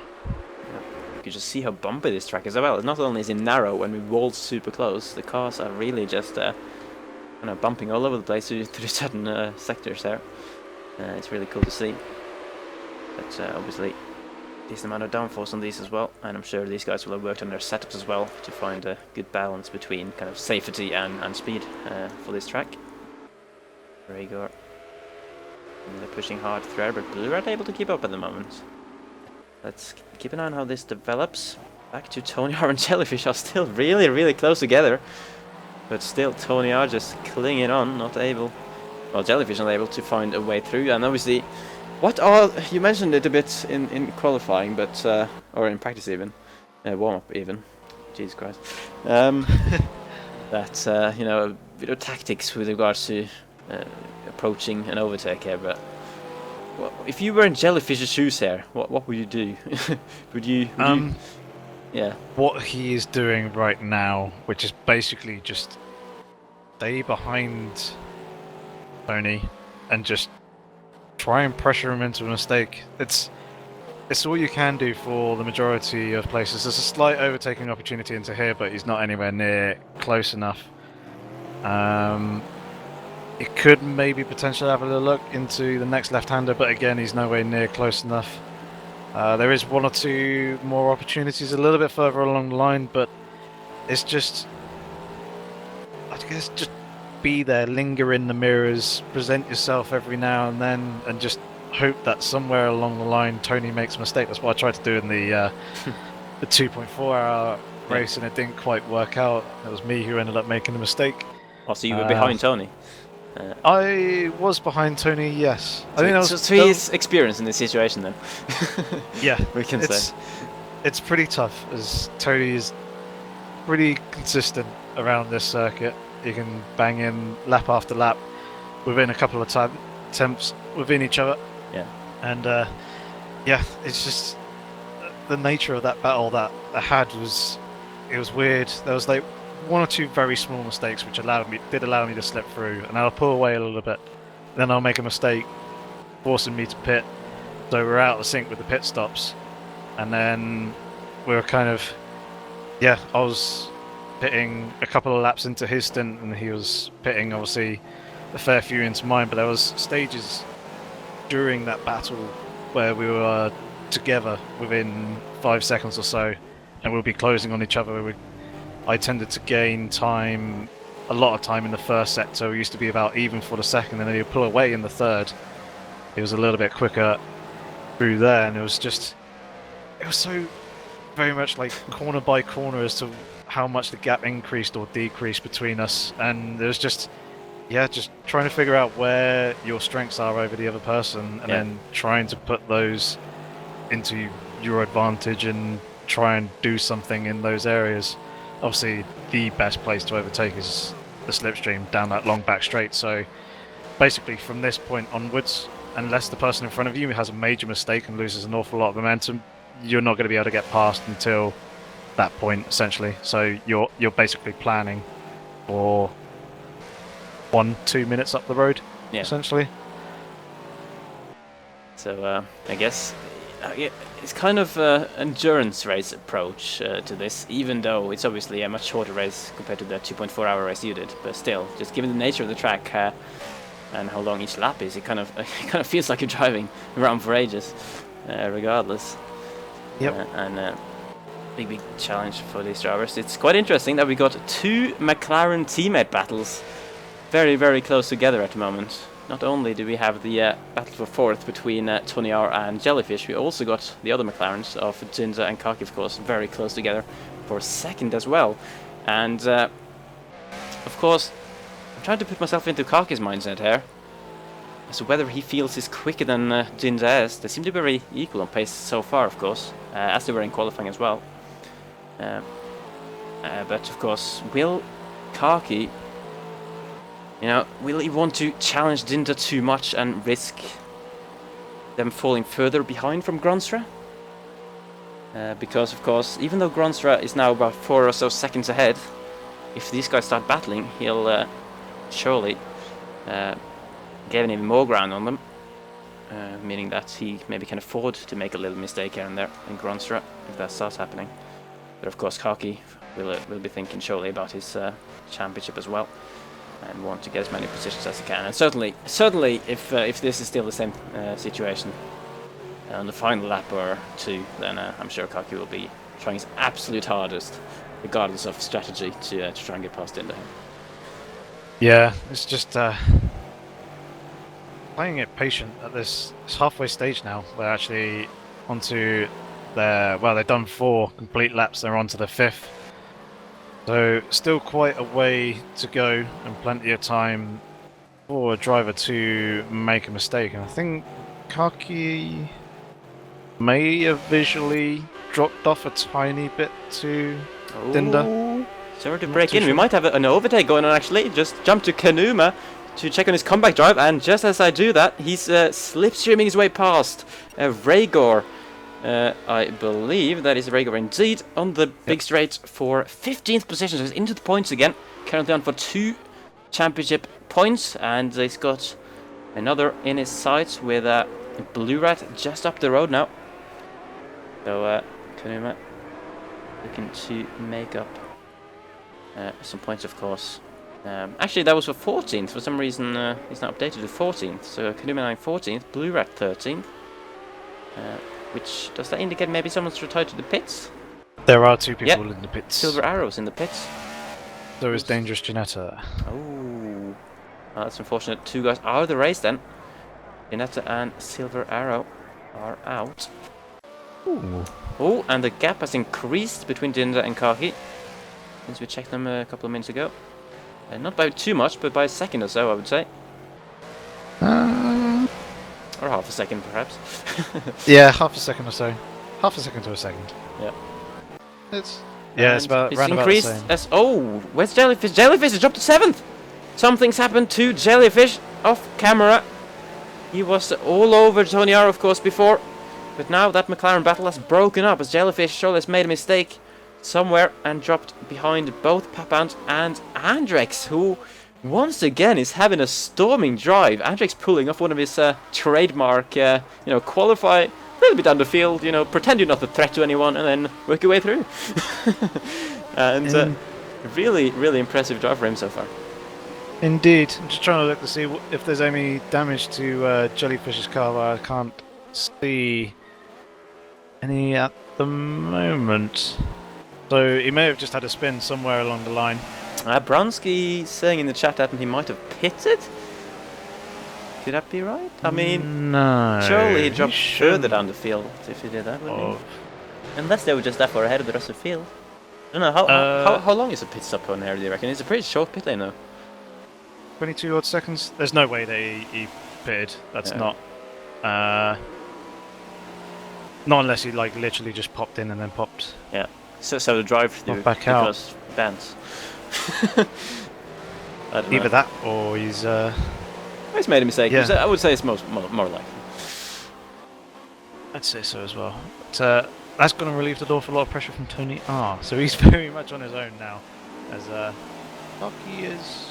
You can just see how bumpy this track is as well. Not only is it narrow and we walled super close, the cars are really just bumping all over the place through certain sectors there. It's really cool to see. But obviously, decent amount of downforce on these as well, and I'm sure these guys will have worked on their setups as well to find a good balance between kind of safety and speed for this track. Rhaegar, they're pushing hard through, but Blue Rat able to keep up at the moment. Let's keep an eye on how this develops. Back to TonyR and Jellyfish are still really, really close together, but still TonyR just clinging on, not able. Well, Jellyfish not able to find a way through, and obviously. You mentioned it a bit in qualifying, but or in practice even, warm up even. Jesus Christ. That you know, a bit of tactics with regards to approaching an overtake here. But if you were in Jellyfish's shoes here, what would you do? would you? Yeah. What he is doing right now, which is basically just stay behind Tony and just try and pressure him into a mistake. It's all you can do for the majority of places. There's a slight overtaking opportunity into here, but he's not anywhere near close enough. He could maybe potentially have a little look into the next left-hander, but again, he's nowhere near close enough. There is one or two more opportunities a little bit further along the line, but it's just, I guess, just be there, linger in the mirrors, present yourself every now and then, and just hope that somewhere along the line Tony makes a mistake. That's what I tried to do in the 2.4 hour race, and it didn't quite work out. It was me who ended up making the mistake. Oh, so you were behind Tony? I was behind Tony, yes. I think that was so his experience in this situation then. Yeah, we can say. It's pretty tough, as Tony is pretty consistent around this circuit. You can bang in lap after lap within a couple of attempts within each other. Yeah. And yeah, it's just the nature of that battle that I had was weird. There was like one or two very small mistakes which did allow me to slip through, and I'll pull away a little bit. Then I'll make a mistake, forcing me to pit. So we're out of sync with the pit stops. And then we were kind of, I was pitting a couple of laps into his stint, and he was pitting obviously a fair few into mine. But there was stages during that battle where we were together within 5 seconds or so, and we'll be closing on each other. I tended to gain time, a lot of time in the first sector. We used to be about even for the second, and then he'd pull away in the third. It was a little bit quicker through there, and it was so very much like corner by corner as to how much the gap increased or decreased between us, and it was just trying to figure out where your strengths are over the other person, and then trying to put those into your advantage and try and do something in those areas. Obviously, the best place to overtake is the slipstream down that long back straight. So basically, from this point onwards, unless the person in front of you has a major mistake and loses an awful lot of momentum, you're not going to be able to get past until that point, essentially. So you're basically planning for 1-2 minutes up the road, essentially. So I guess it's kind of an endurance race approach to this, even though it's obviously a much shorter race compared to the 2.4-hour race you did. But still, just given the nature of the track and how long each lap is, it kind of feels like you're driving around for ages, regardless. Yep. And big challenge for these drivers. It's quite interesting that we got 2 McLaren teammate battles very, very close together at the moment. Not only do we have the battle for fourth between TonyR and Jellyfish, we also got the other McLarens of Jinza and Kaki, of course, very close together for second as well. And of course, I'm trying to put myself into Kaki's mindset here. So whether he feels he's quicker than Jinza is. They seem to be very equal on pace so far, of course, as they were in qualifying as well. But of course, will Kaki, will he want to challenge Jinza too much and risk them falling further behind from Gronstra? Because of course, even though Gronstra is now about 4 or so seconds ahead, if these guys start battling, he'll surely gain even more ground on them, meaning that he maybe can afford to make a little mistake here and there in Gronstra if that starts happening. But of course, Kaki will be thinking surely about his championship as well, and want to get as many positions as he can. And certainly, if this is still the same situation on the final lap or two, then I'm sure Kaki will be trying his absolute hardest, regardless of strategy, to try and get past into him. Yeah, it's just playing it patient at this halfway stage now. They're actually onto they've done 4 complete laps, they're onto the 5th. So still quite a way to go and plenty of time for a driver to make a mistake. And I think Kaki may have visually dropped off a tiny bit to Dinda. Sorry to break in. We might have an overtake going on actually. Just jump to Kanuma to check on his comeback drive, and just as I do that, he's slipstreaming his way past Rhaegor. I believe that is Rhaegor indeed, on the big straight for 15th position. So he's into the points again, currently on for 2 championship points, and he's got another in his sights with Blue Rat just up the road now. So Kanuma looking to make up some points, of course. Actually, that was for 14th. For some reason, he's not updated to 14th. So Kanuma now 14th, Blue Rat 13th. Which, does that indicate maybe someone's retired to the pits? There are 2 people in the pits. Silver Arrow's in the pits. There is Dangerous Janetta. Oh, that's unfortunate. 2 guys out of the race then. Janetta and Silver Arrow are out. Ooh. Oh, and the gap has increased between Jinza and Kaki since we checked them a couple of minutes ago. Not by too much, but by a second or so, I would say. Or half a second, perhaps. Yeah, half a second or so. Half a second to a second. Yeah. It's about round about the same. Where's Jellyfish? Jellyfish has dropped to 7th! Something's happened to Jellyfish off camera. He was all over TonyR, of course, before. But now that McLaren battle has broken up, as Jellyfish surely has made a mistake somewhere and dropped behind both Papant and Andrex, who once again is having a storming drive. Andrek's pulling off one of his trademark, qualify a little bit down the field, pretend you're not a threat to anyone, and then work your way through. And really, really impressive drive for him so far. Indeed. I'm just trying to look to see if there's any damage to Jellyfish's car, but I can't see any at the moment. So he may have just had a spin somewhere along the line. Bronsky saying in the chat that he might have pitted. Could that be right? I mean, no. surely he dropped further down the field if he did that, wouldn't he? Unless they were just that far ahead of the rest of the field. I don't know, how long is a pit stop on there, do you reckon? It's a pretty short pit lane though. 22 odd seconds? There's no way he pitted. That's not unless he like literally just popped in and then popped. Yeah. So the drive through back out. Because bans. I don't Either know. that or he's made a mistake. Yeah. I would say it's more likely. I'd say so as well. But that's going to relieve an awful lot of pressure from TonyR. So he's very much on his own now, as Lucky is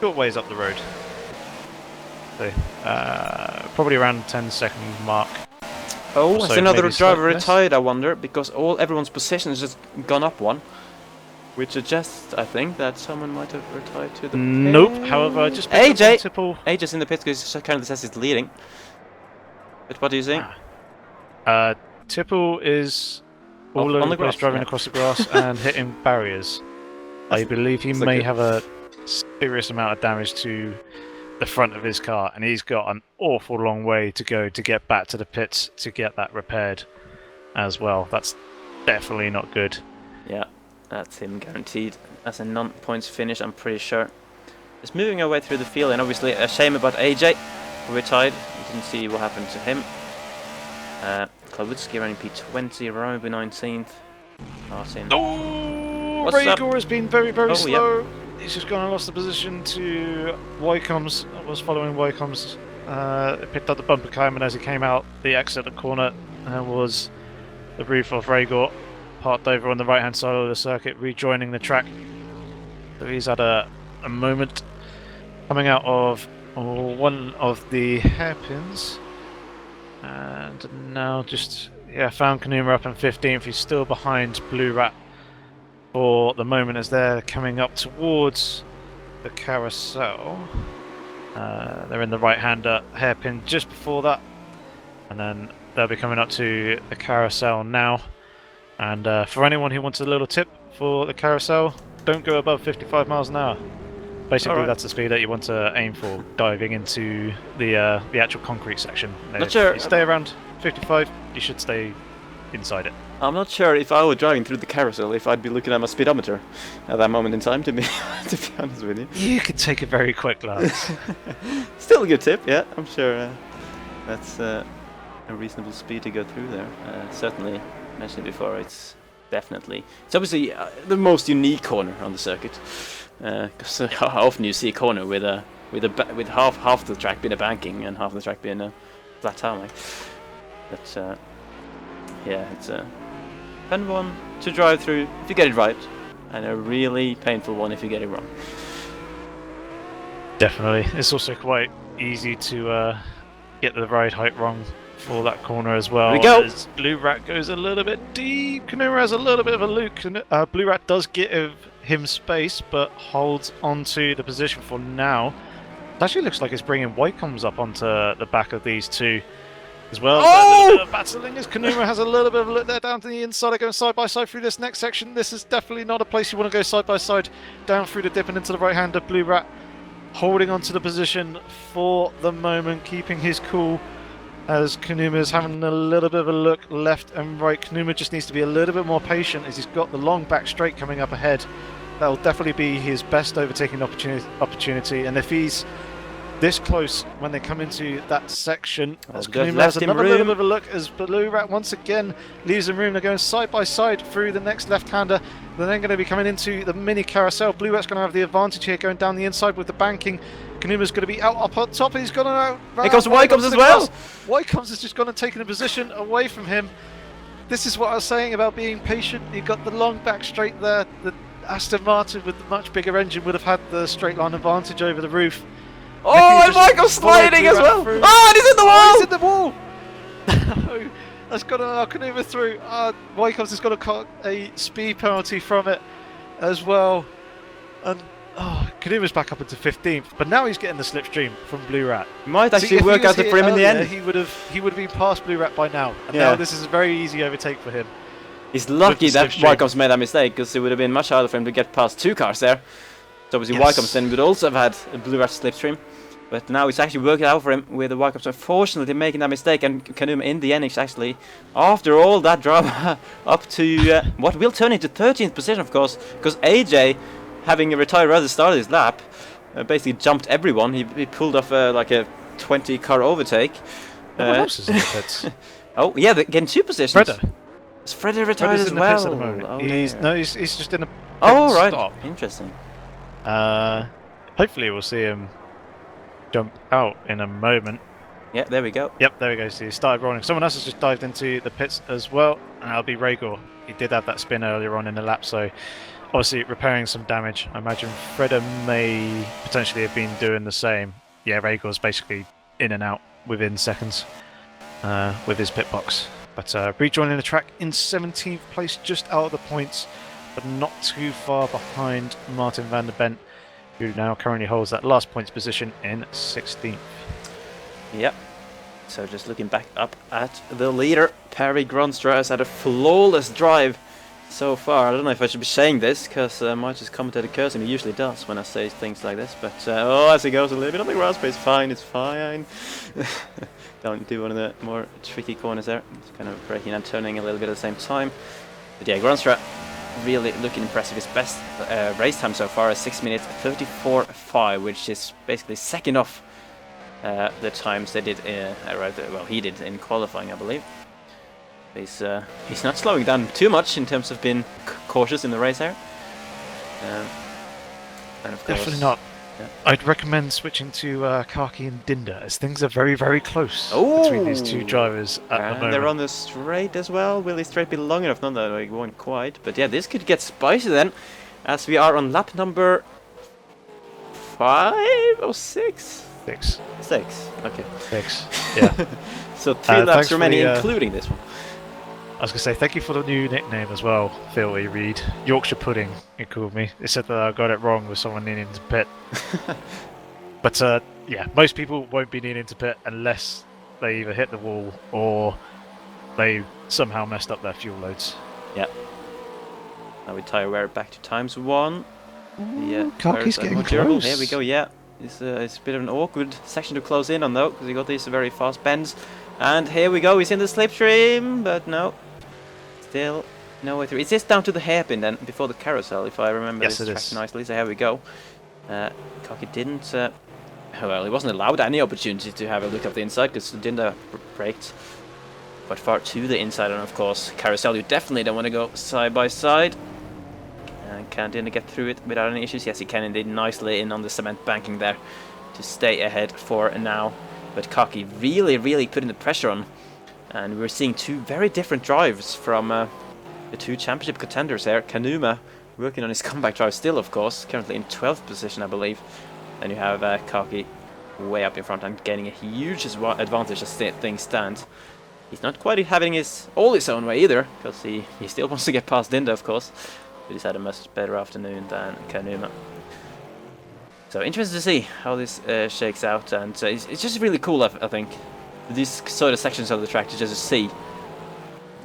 short ways up the road. So probably around 10-second mark. Oh, So has another maybe driver slightly less? retired, I wonder, because everyone's position has just gone up one. Which suggests, I think, that someone might have retired to the Nope. pit. However, I just picked up AJ! on Tipple. AJ's in the pit because he currently says he's leading. But what do you think? Tipple is all On over the the place, grass, driving yeah. across the grass and hitting barriers. I believe he that's may good. have a serious amount of damage to the front of his car, and he's got an awful long way to go to get back to the pits to get that repaired as well. That's definitely not good. Yeah, that's him guaranteed. As a non-points finish, I'm pretty sure. Just moving our way through the field, and obviously a shame about AJ, who retired. You didn't see what happened to him. Klawutski running P20, Roby 19th. Martin. Oh, What's up? Rhaegar has been very, very Oh, slow. He's just gone and lost the position to Ycoms. I was following Ycoms. Picked up the bumper car, and as he came out the exit the corner, was the roof of Rhaegar parked over on the right hand side of the circuit, rejoining the track. So he's had a moment coming out of one of the hairpins, and now just found Kanuma up in 15th. He's still behind Blue Rat for the moment as they're coming up towards the carousel. They're in the right-hander hairpin just before that, and then they'll be coming up to the carousel now. And for anyone who wants a little tip for the carousel, don't go above 55 miles an hour. Basically, that's the speed that you want to aim for diving into the actual concrete section. Not sure. If you stay around 55, you should stay inside it. I'm not sure if I were driving through the carousel if I'd be looking at my speedometer at that moment in time, to be honest with you. You could take a very quick glance. Still a good tip, yeah. I'm sure that's a reasonable speed to go through there. Certainly, mentioned it before, it's obviously the most unique corner on the circuit. Because how often you see a corner with half the track being a banking and half the track being a flat tarmac. But it's a fun one to drive through if you get it right, and a really painful one if you get it wrong. Definitely. It's also quite easy to get the ride height wrong for that corner as well. Here we go. As Blue Rat goes a little bit deep. Kanuma has a little bit of a loop. Blue Rat does give him space, but holds onto the position for now. It actually looks like it's bringing Ycoms up onto the back of these two as well. Oh! A little bit of battling as Kanuma has a little bit of a look there down to the inside. They're going side by side through this next section. This is definitely not a place you want to go side by side down through the dip and into the right hand of Blue Rat, holding onto the position for the moment, keeping his cool as Kanuma's having a little bit of a look left and right. Kanuma just needs to be a little bit more patient as he's got the long back straight coming up ahead. That will definitely be his best overtaking opportunity, and if he's this close when they come into that section, as Kanuma has another little bit of a look as Blue Rat once again leaves him room. They're going side by side through the next left-hander. They're then going to be coming into the mini carousel. Blue Rat's going to have the advantage here going down the inside with the banking. Kanuma's going to be out up on top, and he's gone out. Here comes Ycoms as well. Ycoms has just gone and taken a position away from him. This is what I was saying about being patient. You've got the long back straight there. Aston Martin with the much bigger engine would have had the straight line advantage over the roof. Oh, and Michael's sliding as well. Through. Oh, and he's in the wall! He's in the wall! No, that's got a Kanuma through. Ycoms has got a speed penalty from it as well. And Kanuma's back up into 15th, but now he's getting the slipstream from Blue Rat. Might actually work out for him in the end. He would have been past Blue Rat by now. And now this is a very easy overtake for him. He's lucky that Ycoms made that mistake, because it would have been much harder for him to get past 2 cars there. So obviously Ycoms then would also have had a Blue Rat slipstream. But now it's actually working out for him with the Ycoms unfortunately making that mistake, and Kanuma in the end is actually, after all that drama, up to what will turn into 13th position, of course, because AJ, having retired right at the start of his lap, basically jumped everyone. He pulled off like a 20-car overtake. What else is in the pits? Oh yeah, they're getting 2 positions. Fredder. Is Fredder retired as in the well? pits at the moment. He's just in a pit right. stop. Interesting. Hopefully we'll see him jump out in a moment. Yeah, there we go. Yep, there we go. So he started rolling. Someone else has just dived into the pits as well, and that'll be Rhaegar. He did have that spin earlier on in the lap, so obviously repairing some damage. I imagine Fredder may potentially have been doing the same. Yeah, Rhaegar's basically in and out within seconds with his pit box. But rejoining the track in 17th place, just out of the points, but not too far behind Martin van der Bent, who now currently holds that last points position in 16th. Yep. So just looking back up at the leader, Perry Gronstra has had a flawless drive so far. I don't know if I should be saying this, because I might just commentator curse him. He usually does when I say things like this. But as he goes a little bit on the grass, but it's fine, it's fine. Don't do one of the more tricky corners there. It's kind of braking and turning a little bit at the same time. But yeah, Gronstra really looking impressive. His best race time so far is 6 minutes 34.5, which is basically second off the times they did he did in qualifying, I believe. He's not slowing down too much in terms of being cautious in the race here. And of course, definitely not. Yeah. I'd recommend switching to Kaki and Dinda, as things are very, very close between these two drivers at the moment. They're on the straight as well. Will the straight be long enough? Not that it won't quite. But yeah, this could get spicy then, as we are on lap number 5 or 6? 6. 6. Okay. 6. Yeah. So 3 laps remaining, the, including this one. I was going to say, thank you for the new nickname as well, Phil E. Reed. Yorkshire Pudding, you called me. It said that I got it wrong with someone needing to pit. But yeah, most people won't be needing to pit unless they either hit the wall or they somehow messed up their fuel loads. Yeah. Now we tyre wear back to ×1. Yeah. Kaki's getting close. Here we go, yeah. It's a bit of an awkward section to close in on though, because you got these very fast bends. And here we go, he's in the slipstream, but no. Still no way through. It's just down to the hairpin then, before the carousel, if I remember this track nicely. So here we go. Kaki didn't... well, he wasn't allowed any opportunity to have a look up the inside, because Dinda braked quite far to the inside. And of course, carousel, you definitely don't want to go side by side. And can Dinda get through it without any issues? Yes, he can indeed. Nicely in on the cement banking there to stay ahead for now. But Kaki really putting the pressure on. And we're seeing 2 very different drives from the 2 championship contenders there. Kanuma working on his comeback drive still, of course, currently in 12th position, I believe. Then you have Kaki way up in front and gaining a huge advantage as things stand. He's not quite having all his own way either, because he still wants to get past Dinda, of course. But he's had a much better afternoon than Kanuma. So interesting to see how this shakes out, and it's just really cool, I think, these sort of sections of the track to just see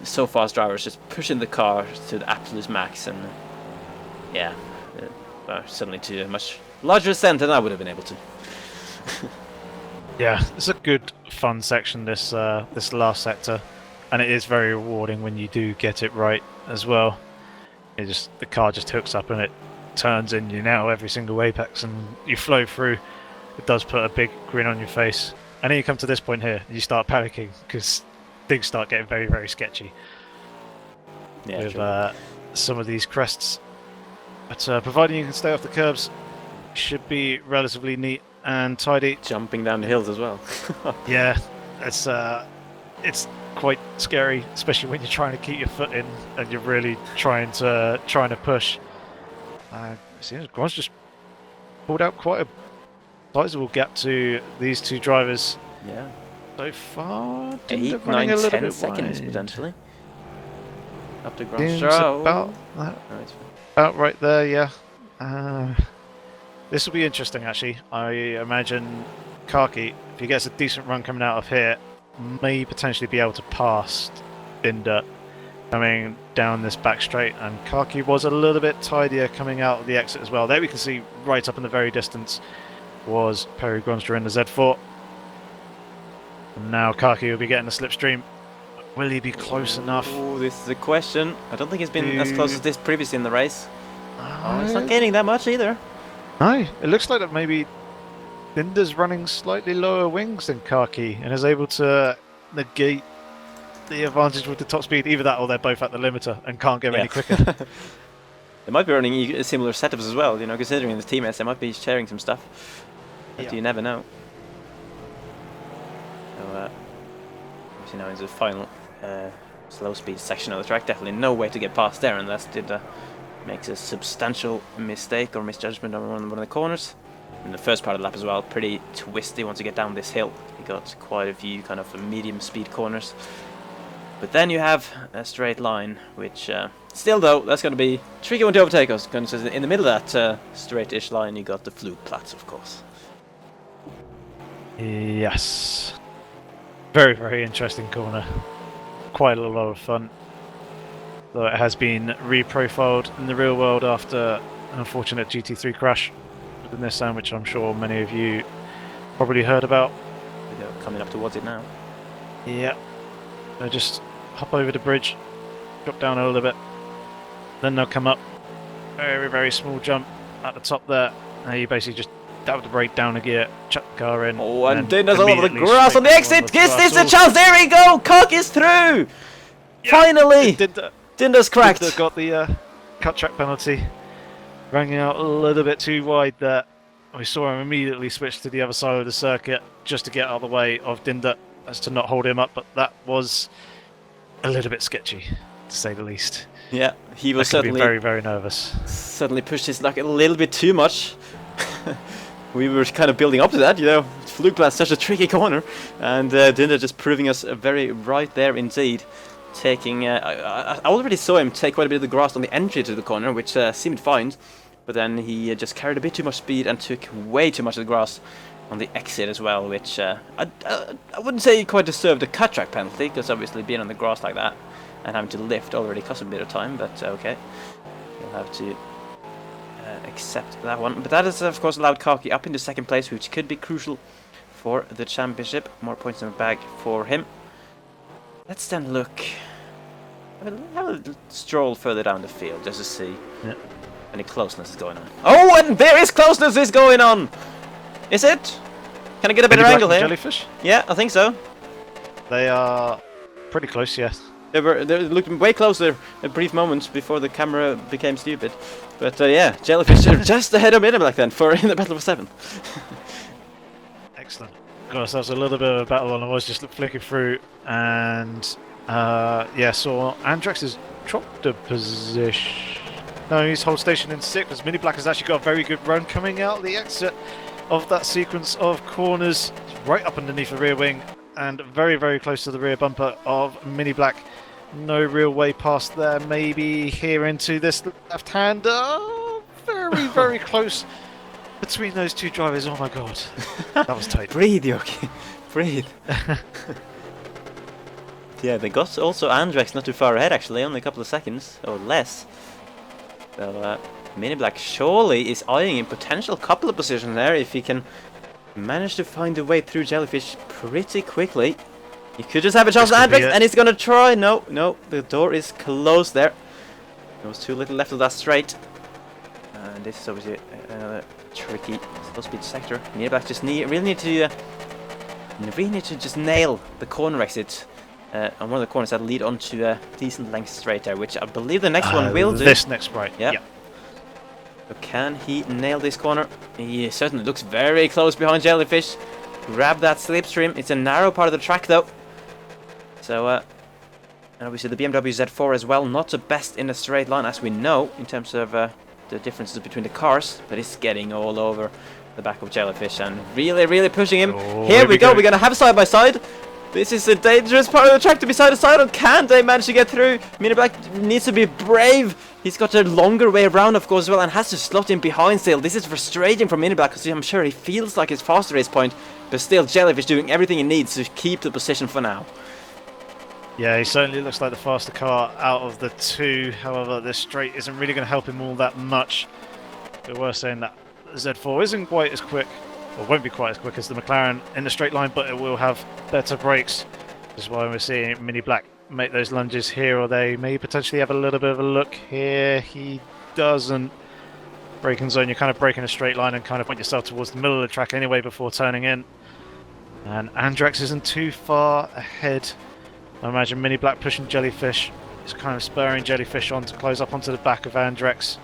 so fast drivers just pushing the car to the absolute max, and yeah, suddenly to a much larger extent than I would have been able to. Yeah, it's a good, fun section, this last sector, and it is very rewarding when you do get it right as well. The car just hooks up and it turns in you now every single apex, and you flow through. It does put a big grin on your face, and then you come to this point here, you start panicking because things start getting very, very sketchy with some of these crests. But providing you can stay off the curbs, should be relatively neat and tidy. Jumping down the hills as well. Yeah, it's quite scary, especially when you're trying to keep your foot in and you're really trying to push. It seems Grant's just pulled out quite a sizable gap to these two drivers. Yeah. So far, 8, running 9, a little 10 bit seconds wide. potentially. Up to Seems Grant. about right there, yeah. This will be interesting, actually. I imagine Kaki, if he gets a decent run coming out of here, may potentially be able to pass Binder coming down this back straight. And Kaki was a little bit tidier coming out of the exit as well. There we can see right up in the very distance was Perry Gronstra in the Z4. And now Kaki will be getting the slipstream. Will he be close enough? Oh, this is a question. I don't think he's been as close as this previously in the race. Oh, he's not gaining that much either. No, it looks like that maybe Binder's running slightly lower wings than Kaki and is able to negate the advantage with the top speed. Either that or they're both at the limiter and can't go any quicker. They might be running similar setups as well, you know, considering the teammates, they might be sharing some stuff. But you never know. So, obviously now into the final slow speed section of the track. Definitely no way to get past there unless Dinda makes a substantial mistake or misjudgment on one of the corners. In the first part of the lap as well, pretty twisty once you get down this hill. You got quite a few kind of medium speed corners. But then you have a straight line, which still though, that's going to be tricky one to overtake us. Because in the middle of that straight-ish line, you got the Flugplatz, of course. Yes. Very, very interesting corner. Quite a lot of fun. Though it has been reprofiled in the real world after an unfortunate GT3 crash with the Nissan, which I'm sure many of you probably heard about. They're coming up towards it now. Yeah. They'll just hop over the bridge, drop down a little bit, then they'll come up. Very, very small jump at the top there. Now you basically just dab the brake down a gear, chuck the car in. Oh, and Dinda's all over the grass on the exit. Is this a chance? There we go! Cock is through! Yeah, finally! Dinda's cracked. Dinda got the cut track penalty. Rang out a little bit too wide there. We saw him immediately switch to the other side of the circuit just to get out of the way of Dinda, as to not hold him up, but that was a little bit sketchy, to say the least. Yeah, he was certainly very, very nervous. Suddenly pushed his luck a little bit too much. We were kind of building up to that, you know. Flugplatz, such a tricky corner, and Dinda just proving us very right there indeed. Taking, I already saw him take quite a bit of the grass on the entry to the corner, which seemed fine, but then he just carried a bit too much speed and took way too much of the grass on the exit as well, which I wouldn't say he quite deserved a cut track penalty, because obviously being on the grass like that and having to lift already cost a bit of time, but okay, you'll have to accept that one. But that has of course allowed Kaki up into second place, which could be crucial for the championship. More points in the bag for him. Let's then look, have a stroll further down the field just to see any closeness is going on. Oh, and there is closeness is going on! Is it? Can I get a better angle here? Jellyfish? Yeah, I think so. They are pretty close, yes. They looked way closer a brief moment before the camera became stupid. But yeah, Jellyfish are just ahead of Miniblack then for in the Battle of 7. Excellent. Got ourselves a little bit of a battle on. I was just flicking through and yeah, saw Andrex has dropped a position. No, he's hold station in 6th. Miniblack has actually got a very good run coming out the exit of that sequence of corners. It's right up underneath the rear wing and very, very close to the rear bumper of Miniblack. No real way past there. Maybe here into this left hand. Oh, very, very close between those two drivers. Oh my god, that was tight. Breathe, Yoki. Breathe. Yeah, they got also Andrex not too far ahead actually, only a couple of seconds or less. So Miniblack surely is eyeing a potential couple of positions there if he can manage to find a way through Jellyfish pretty quickly. He could just have a chance at Andrex, and he's gonna try. No, the door is closed there. There was too little left of that straight. And this is obviously another tricky slow speed sector. Miniblack just really need to just nail the corner exit on one of the corners that lead onto a decent length straight there, which I believe the next one will do. This next right. Yeah. So can he nail this corner? He certainly looks very close behind Jellyfish. Grab that slipstream. It's a narrow part of the track though. So and obviously the BMW Z4 as well, not the best in a straight line as we know in terms of the differences between the cars, but he's getting all over the back of Jellyfish and really pushing him. Here we go. We're gonna have side by side. This is a dangerous part of the track to be side to side on. Can they manage to get through? Mini Black needs to be brave. He's got a longer way around, of course, as well, and has to slot in behind still. This is frustrating for Mini Black because I'm sure he feels like his faster race point, but still Jellyfish doing everything he needs to keep the position for now. Yeah, he certainly looks like the faster car out of the two. However, this straight isn't really going to help him all that much. But we're saying that Z4 isn't quite as quick, or won't be quite as quick as the McLaren in the straight line, but it will have better brakes. This is why we're seeing Mini Black make those lunges here, or they may potentially have a little bit of a look here. He doesn't. Braking zone, you're kind of braking a straight line and kind of point yourself towards the middle of the track anyway before turning in. And Andrex isn't too far ahead. I imagine Mini Black pushing Jellyfish. It's kind of spurring Jellyfish on to close up onto the back of Andrex.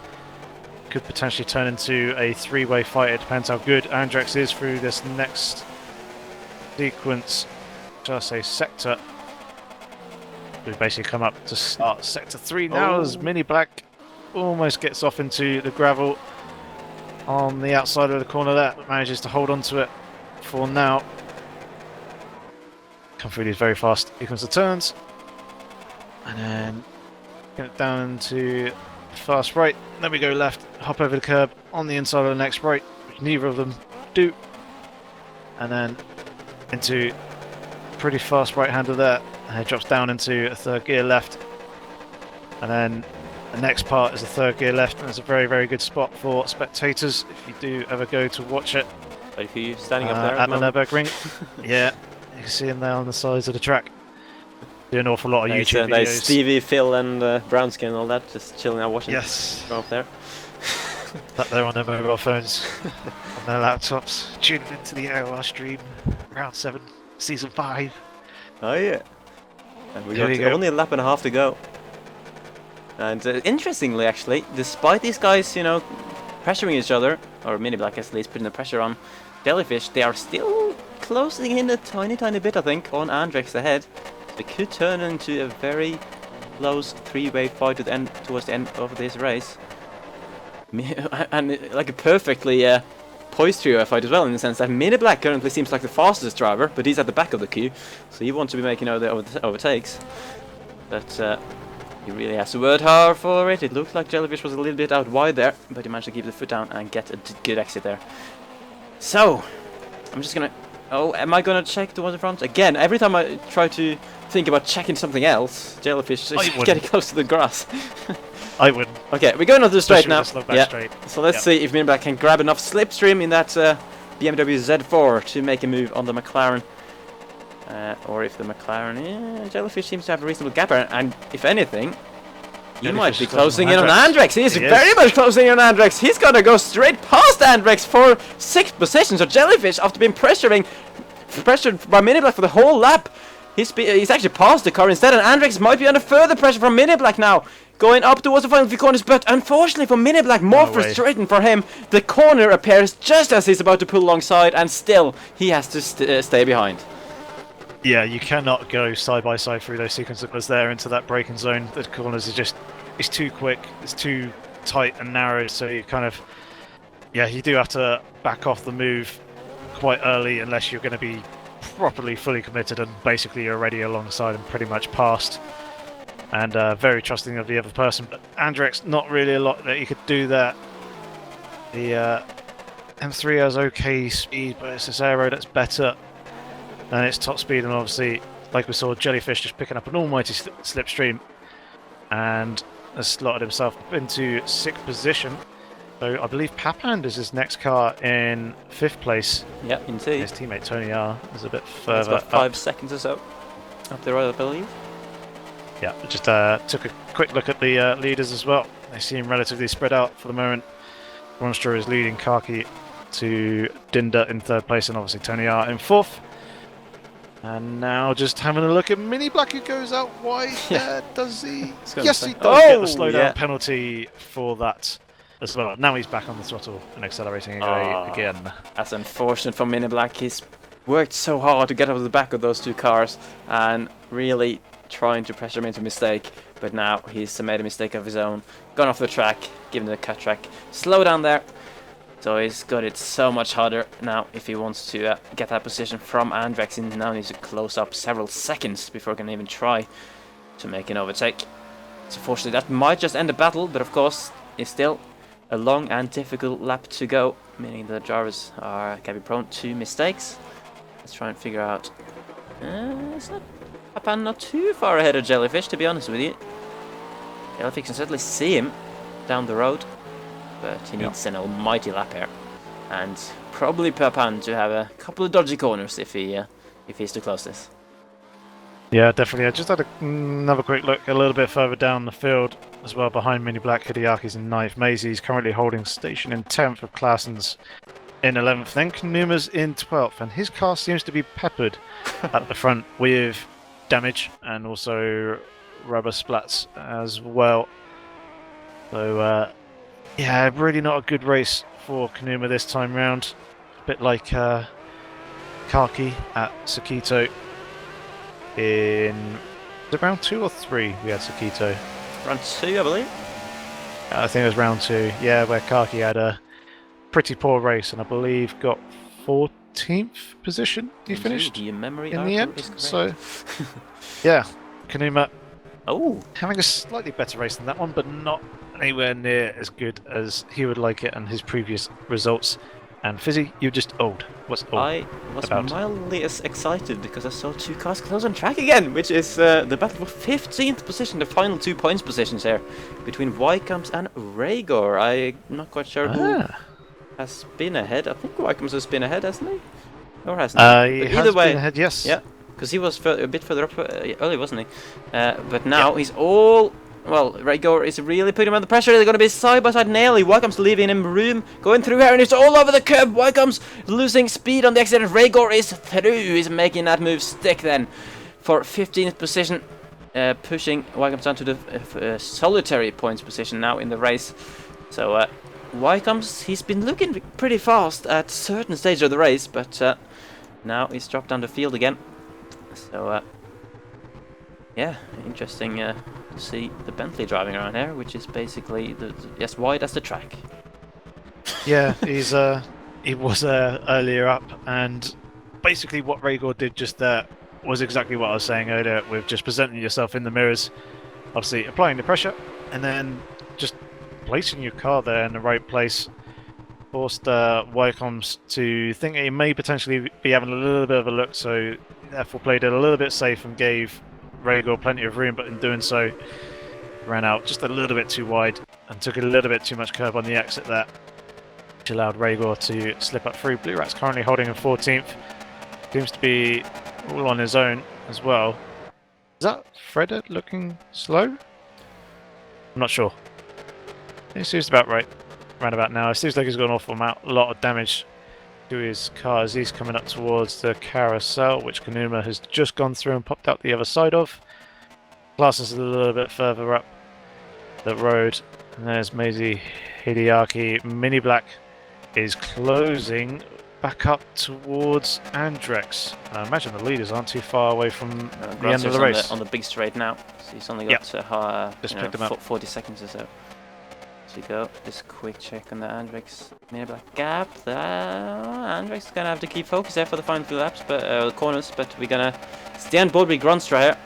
Could potentially turn into a three-way fight. It depends how good Andrex is through this next sequence. Shall I say sector? We basically come up to start sector 3 now as Mini Black almost gets off into the gravel on the outside of the corner there, but manages to hold on to it for now. Come through these very fast sequence of turns, and then get it down into fast right. Then we go left, hop over the curb on the inside of the next right, which neither of them do, and then into pretty fast right-hander there. And it drops down into a third gear left, and then the next part is a third gear left, and it's a very good spot for spectators if you do ever go to watch it. Like you standing up there at the Nürburgring ring. Yeah. You can see him there on the sides of the track. Do an awful lot of YouTube videos. There's Stevie, Phil, and Brownskin and all that, just chilling out watching. Yes. From up there. Up there on their mobile phones, on their laptops, tuning into the AOR stream. Round 7, Season 5. Oh yeah. And we got only a lap and a half to go. And interestingly, actually, despite these guys, you know, pressuring each other, or Mini Black at least putting the pressure on Jellyfish, they are still closing in a tiny bit, I think, on Andrex ahead. It could turn into a very close three-way fight towards the end of this race. And like a perfectly poised three-way fight as well, in the sense that Mini Black currently seems like the fastest driver, but he's at the back of the queue, so he wants to be making the overtakes. But he really has to work hard for it. It looked like Jellyfish was a little bit out wide there, but he managed to keep the foot down and get a good exit there. So, I'm just gonna... Oh, am I gonna check towards the front? Again, every time I try to think about checking something else, Jellyfish is getting close to the grass. I wouldn't. Okay, we're going onto the straight now. Yeah. Straight. So let's see if Mini Black can grab enough slipstream in that BMW Z4 to make a move on the McLaren. Or if the McLaren... Jellyfish seems to have a reasonable gap, and if anything... You might be closing in on Andrex. He is very much closing in on Andrex. He's gonna go straight past Andrex for 6th position. So Jellyfish, after being pressured by Mini Black for the whole lap, he's actually passed the car instead, and Andrex might be under further pressure from Mini Black now, going up towards the final few corners. But unfortunately for Mini Black, more frustrating for him, the corner appears just as he's about to pull alongside, and still he has to stay behind. Yeah, you cannot go side by side through those sequences there into that braking zone. The corners are just, it's too quick, it's too tight and narrow, so you kind of, yeah, you do have to back off the move quite early unless you're going to be properly fully committed, and basically you're already alongside and pretty much past. And very trusting of the other person, but Andrex, not really a lot that you could do there. The M3 has okay speed, but it's this aero that's better. And it's top speed, and obviously, like we saw, Jellyfish just picking up an almighty slipstream and has slotted himself into 6th position. So I believe Papand is his next car in 5th place. Yeah, indeed. His teammate TonyR is a bit further. It's about 5 seconds or so up the road, I believe. Yeah, just took a quick look at the leaders as well. They seem relatively spread out for the moment. Ronstra is leading Kaki to Dinder in 3rd place, and obviously TonyR in 4th. And now just having a look at Mini Black, who goes out wide there, does he? Yes, he does get the slowdown penalty for that as well. Now he's back on the throttle and accelerating again. That's unfortunate for Mini Black. He's worked so hard to get out of the back of those two cars and really trying to pressure him into a mistake. but now he's made a mistake of his own, gone off the track, given the cut track, slow down there. So he's got it so much harder now if he wants to get that position from Andrex. He now needs to close up several seconds before he can even try to make an overtake. So fortunately that might just end the battle, but of course it's still a long and difficult lap to go, meaning the drivers can be prone to mistakes. Let's try and figure out. It's not Papan not too far ahead of Jellyfish, to be honest with you. Jellyfish can certainly see him down the road, but he needs an almighty lap here, and probably Papan to have a couple of dodgy corners if he's to close this. Yeah, definitely. I just had another quick look a little bit further down the field as well. Behind Mini Black, Hideaki's in 9th. Maisie's currently holding station in 10th, with Claessen's in 11th. Then Kanuma's in 12th, and his car seems to be peppered at the front with damage and also rubber splats as well. So, yeah, really not a good race for Kanuma this time round. A bit like Kaki at Sakito in round 2 or 3 we had Sakito. Round 2, I believe. I think it was round 2, yeah, where Kaki had a pretty poor race and I believe got 14th position he finished Your memory in the end. is So, yeah, Kanuma oh, having a slightly better race than that one, but not anywhere near as good as he would like it and his previous results. And Fizzy, you're just old. What's old I was about? mildly excited because I saw 2 cars close on track again, which is the battle for 15th position, the final 2 points positions here, between Ycoms and Rhaegar. I'm not quite sure who has been ahead. I think Ycoms has been ahead, hasn't he? Or hasn't he? He Either has way, been ahead, yes. Yeah, because he was a bit further up early, wasn't he? But now he's all... Well, Rhaegar is really putting him under pressure. They're going to be side by side nearly. Ycoms leaving him room, going through here, and it's all over the curb. Ycoms losing speed on the exit. Rhaegar is through. He's making that move stick then for 15th position, pushing Ycoms down to the solitary points position now in the race. So Ycoms, he's been looking pretty fast at certain stages of the race, but now he's dropped down the field again. So yeah, interesting to see the Bentley driving around here, which is basically as wide as the track. Yeah, he was earlier up, and basically what Rhaegar did just there was exactly what I was saying earlier, with just presenting yourself in the mirrors, obviously applying the pressure, and then just placing your car there in the right place. Forced Ycoms to think that he may potentially be having a little bit of a look, so therefore played it a little bit safe and gave Rhaegar plenty of room, but in doing so ran out just a little bit too wide and took a little bit too much curb on the exit there, which allowed Rhaegar to slip up through. Blue Rat's currently holding in 14th. Seems to be all on his own as well. Is that Fredder looking slow? I'm not sure. It seems about right, round about now. It seems like he's got an awful lot of damage to his car as he's coming up towards the carousel, which Kanuma has just gone through and popped out the other side of. Claessen's a little bit further up the road, and there's Maisie, Hideaki. Mini Black is closing back up towards Andrex. I imagine the leaders aren't too far away from the end of the race. On the big straight now, so he's only got just picked him up. 40 seconds or so. So go, just quick check on the Andrex Mini Black gap. Andrex is gonna have to keep focus there for the final few laps, but corners. But we're gonna stay on board with Gronstra here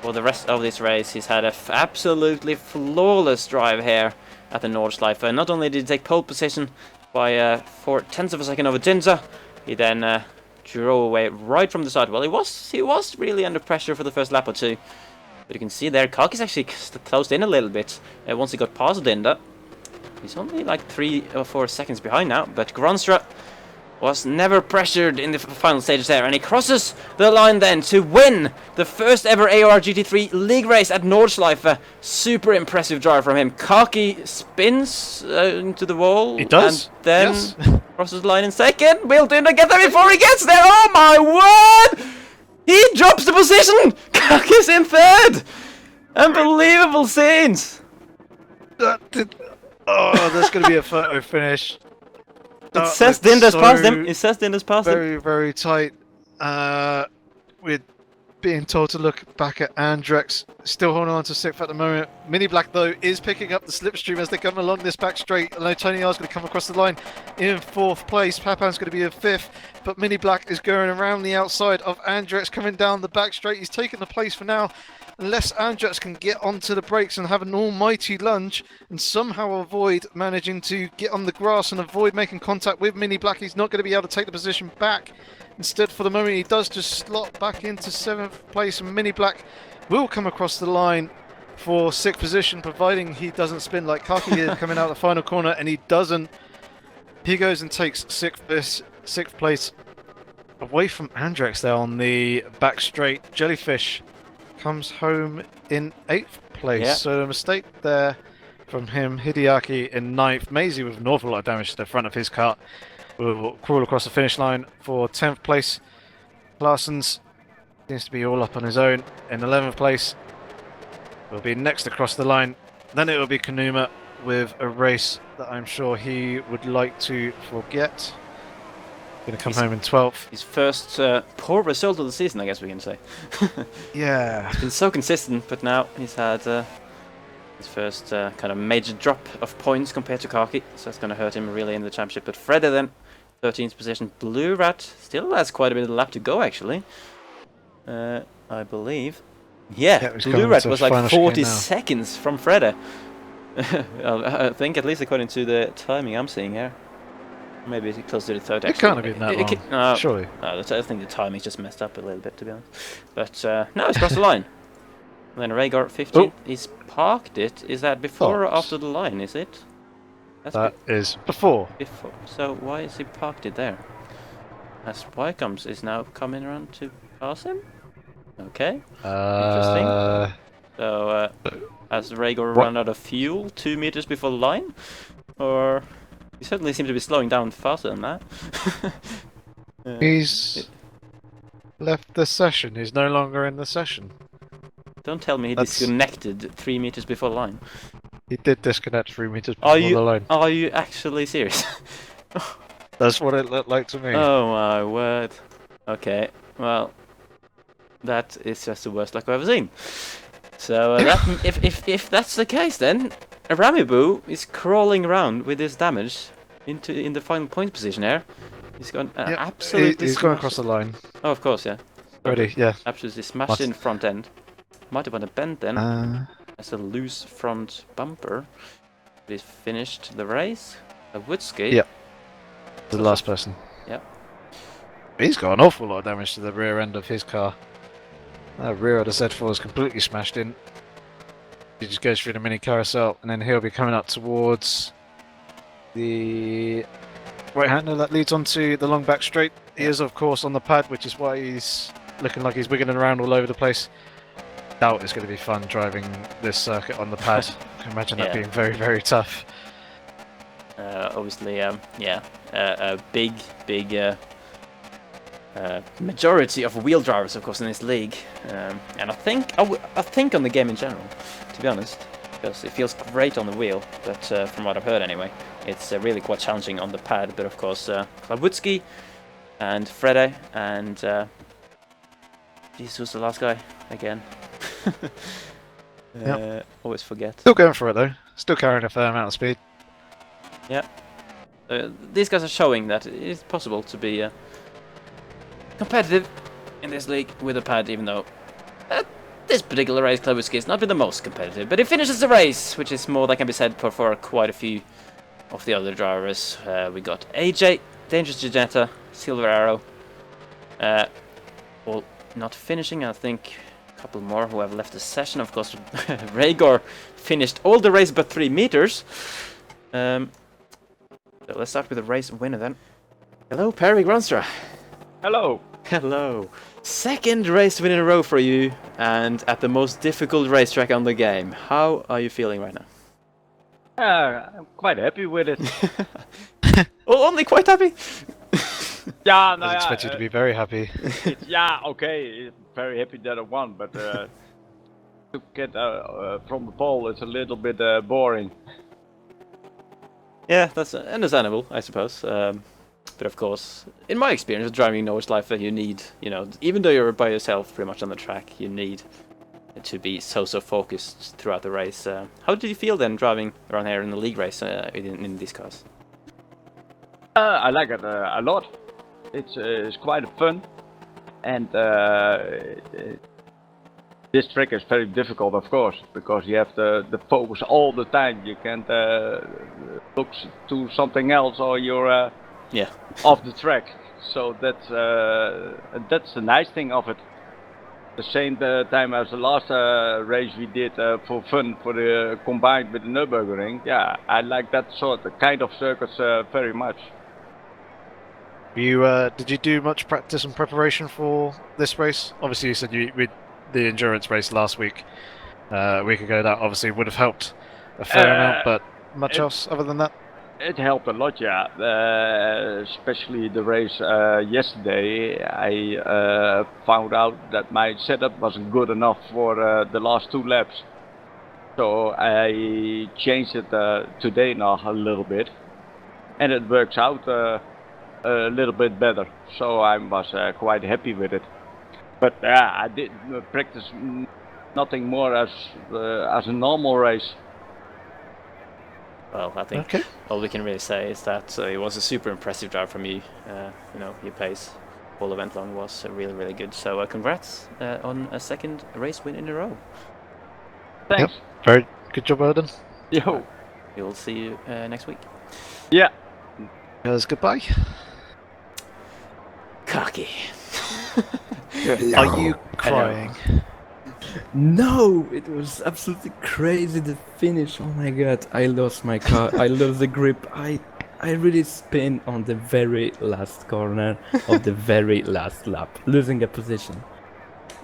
for the rest of this race. He's had an absolutely flawless drive here at the Nordschleife. Not only did he take pole position by 0.4 of a second over Dinza, he then drove away right from the start. Well, he was really under pressure for the first lap or two. But you can see there, Kaki's actually closed in a little bit once he got past Dinda. He's only like 3 or 4 seconds behind now, but Gronstra was never pressured in the final stages there, and he crosses the line then to win the first ever AOR GT3 league race at Nordschleife. Super impressive drive from him. Kaki spins into the wall. He does. And then crosses the line in second. Will Dinda get there before he gets there? Oh my word! He drops the position! Kaki's in third! Unbelievable scenes! Oh, that's going to be a photo finish. It says Dinda's past him. It says Dinda's past him. Very, very tight. With being told to look back at Andrex, still holding on to 6th at the moment. Mini Black, though, is picking up the slipstream as they come along this back straight. I know TonyR is going to come across the line in 4th place. Papan's going to be in 5th, but Mini Black is going around the outside of Andrex, coming down the back straight. He's taken the place for now. Unless Andrex can get onto the brakes and have an almighty lunge and somehow avoid managing to get on the grass and avoid making contact with Mini Black, he's not going to be able to take the position back. Instead, for the moment, he does just slot back into 7th place, and Mini Black will come across the line for 6th position, providing he doesn't spin like Kaki did coming out the final corner, and he doesn't. He goes and takes 6th place away from Andrex there on the back straight. Jellyfish comes home in 8th place, yeah. So a mistake there from him. Hideaki in 9th. Maisie with an awful lot of damage to the front of his car will crawl across the finish line for 10th place. Larson's seems to be all up on his own in 11th place. Will be next across the line. Then it will be Kanuma with a race that I'm sure he would like to forget. Going to come home in 12th. His first poor result of the season, I guess we can say. Yeah. He's been so consistent, but now he's had his first kind of major drop of points compared to Kaki, so that's going to hurt him really in the championship. But Freddy then, 13th position. Blue Rat still has quite a bit of lap to go, actually. I believe. Yeah, Blue Rat was like 40 seconds from Freddy. I think, at least according to the timing I'm seeing here. Maybe close to the 30. It can't have been that long, surely. I think the timing's just messed up a little bit, to be honest. But now it's crossed the line. And then Rhaegar 15. Oh. He's parked it. Is that before or after the line, is it? That is before. Before. So why is he parked it there? As Ycoms is now coming around to pass him? Okay. Interesting. So, has Rhaegar run out of fuel 2 meters before the line? Or... He certainly seems to be slowing down faster than that. He's left the session. He's no longer in the session. Don't tell me he disconnected 3 meters before the line. He did disconnect 3 meters before the line. Are you actually serious? That's what it looked like to me. Oh my word. Okay, well, that is just the worst luck I've ever seen. So if that's the case, then Ramibu is crawling around with this damage in the final point position here. He's gone absolutely. He's going across the line. Oh, of course, yeah. Ready, yeah. Absolutely smashed in front end. Might have been a bend then. As a loose front bumper. He's finished the race. A Woodski. Yeah. The last person. Yep. He's got an awful lot of damage to the rear end of his car. The rear of the Z4 is completely smashed in. He just goes through the mini carousel, and then he'll be coming up towards the right-hander that leads onto the long back straight. He is, of course, on the pad, which is why he's looking like he's wiggling around all over the place. Doubt it's going to be fun driving this circuit on the pad. I can imagine that being very, very tough. Obviously, a big majority of wheel drivers, of course, in this league, and I think on the game in general, to be honest, because it feels great on the wheel, but from what I've heard anyway, it's really quite challenging on the pad. But of course, Klawutski and Freddy and Jesus was the last guy again. Always forget. Still going for it though. Still carrying a fair amount of speed. Yeah. These guys are showing that it's possible to be competitive in this league with a pad, even though this particular race, Klawutski has not been the most competitive, but he finishes the race, which is more that can be said for quite a few of the other drivers. We got AJ, Dangerous Giganetta, Silver Arrow, all not finishing. I think a couple more who have left the session. Of course, Rhaegar finished all the race but 3 meters. So let's start with the race winner then. Hello, Perry Gronstra. Hello. Hello. Second race win in a row for you, and at the most difficult racetrack on the game. How are you feeling right now? I'm quite happy with it. Oh, only quite happy? Yeah, no, I expect you to be very happy. Okay, very happy that I won, but to get from the pole, it's a little bit boring. Yeah, that's understandable, I suppose. But of course, in my experience with driving Nordschleife, you need, even though you're by yourself pretty much on the track, you need to be so focused throughout the race. How did you feel then driving around here in the league race in these cars? I like it a lot. It's quite fun, and this track is very difficult, of course, because you have the focus all the time. You can't look to something else, or you're off the track. So that's the nice thing of it. The same time as the last race we did for fun, for the combined with the Nürburgring. Yeah, I like that kind of circuits very much. Did you do much practice and preparation for this race? Obviously, you said with the endurance race last week, a week ago. That obviously would have helped a fair amount, but much else other than that? It helped a lot, yeah. Especially the race yesterday. I found out that my setup wasn't good enough for the last 2 laps. So I changed it today now a little bit. And it works out a little bit better. So I was quite happy with it. But I did practice nothing more as a normal race. Well, I think all we can really say is that it was a super impressive drive from you. Your pace all event long was really, really good. So congrats on a second race win in a row. Thanks. Yep. Very good job, Odin. Yo. We'll see you next week. Yeah. Guys, goodbye. Cocky. Are you crying? No, it was absolutely crazy, the finish. Oh my god, I lost my car. I lost the grip. I really spin on the very last corner of the very last lap, losing a position.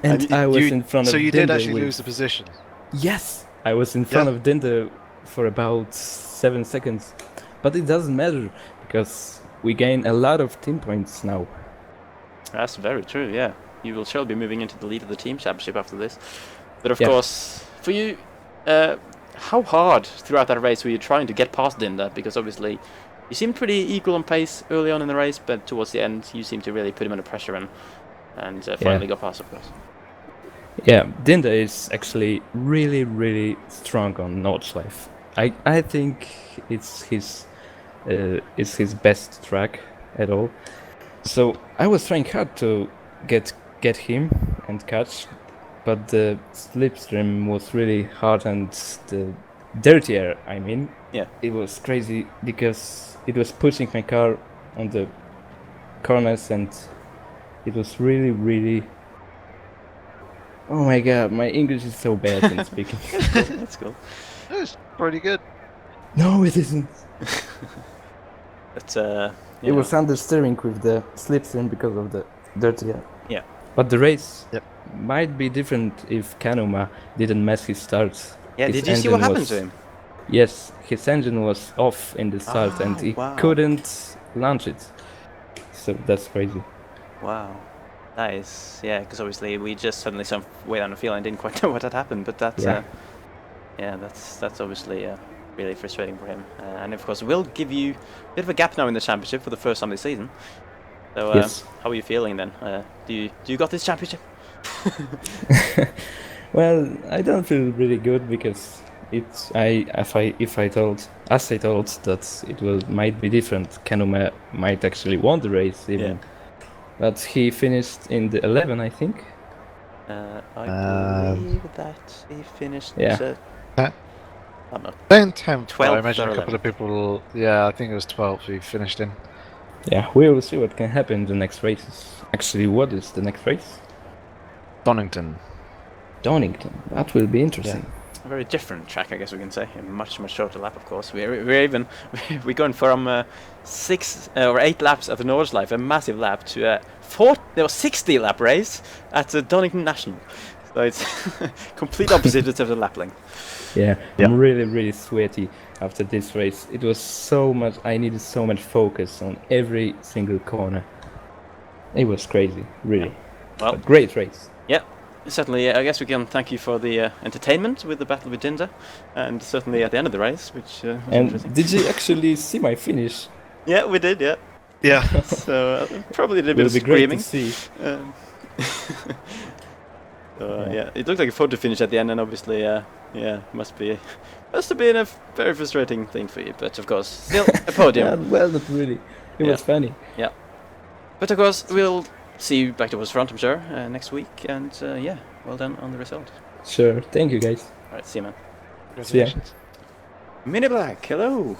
And I was in front of So you Dinder did actually lose the position? Yes, I was in front of Dinder for about 7 seconds. But it doesn't matter, because we gain a lot of team points now. That's very true, yeah. You will surely be moving into the lead of the team championship after this. But of course, for you, how hard throughout that race were you trying to get past Dinder? Because obviously, you seemed pretty equal on pace early on in the race, but towards the end, you seemed to really put him under pressure and finally got past, of course. Yeah, Dinder is actually really, really strong on Nordschleife. I think it's his best track at all. So I was trying hard to get him and catch, but the slipstream was really hard and the dirtier, it was crazy because it was pushing my car on the corners and it was really, really... Oh my god, my English is so bad in speaking. That's cool. It's pretty good. No, it isn't. But, it was understeering with the slipstream because of the dirtier. Yeah. But the race might be different if Kanuma didn't mess his starts. Yeah, did you see what happened to him? Yes, his engine was off in the start and he couldn't launch it. So that's crazy. Wow. That is, because obviously we just suddenly some way down the field and didn't quite know what had happened, but that's, that's obviously really frustrating for him. And of course, we'll give you a bit of a gap now in the championship for the first time this season. So, how are you feeling then? Do you got this championship? Well, I don't feel really good because if I told that it might be different, Kanuma might actually won the race even. But he finished in the 11, I think. I believe that he finished. I'm not. 10th. 12th. I imagine a couple of people. Yeah, I think it was 12th he finished in. Yeah, we will see what can happen in the next races. Actually, what is the next race? Donington. That will be interesting. A very different track, I guess we can say. A much shorter lap, of course. We're going from 6 or 8 laps at the Nordschleife, a massive lap, to a 60 lap race at the Donington National. So it's complete opposite of the lap length. Yeah, I'm really, really sweaty after this race. It was so much. I needed so much focus on every single corner. It was crazy, really. Well, but great race. Yeah. Certainly, I guess we can thank you for the entertainment with the battle with Dinder, and certainly at the end of the race, which was and interesting. Did you actually see my finish? Yeah, we did, yeah. Yeah. So probably a little bit Will of be great to screaming. see. Um, yeah, it looked like a photo finish at the end, and obviously, yeah, must have been a very frustrating thing for you. But of course, still a podium. Well, not really. It Yeah. was funny. Yeah. But of course, we'll see you back towards front, I'm sure, next week. And yeah, well done on the result. Sure. Thank you, guys. All right, see you, man. Congratulations. Mini Black, hello.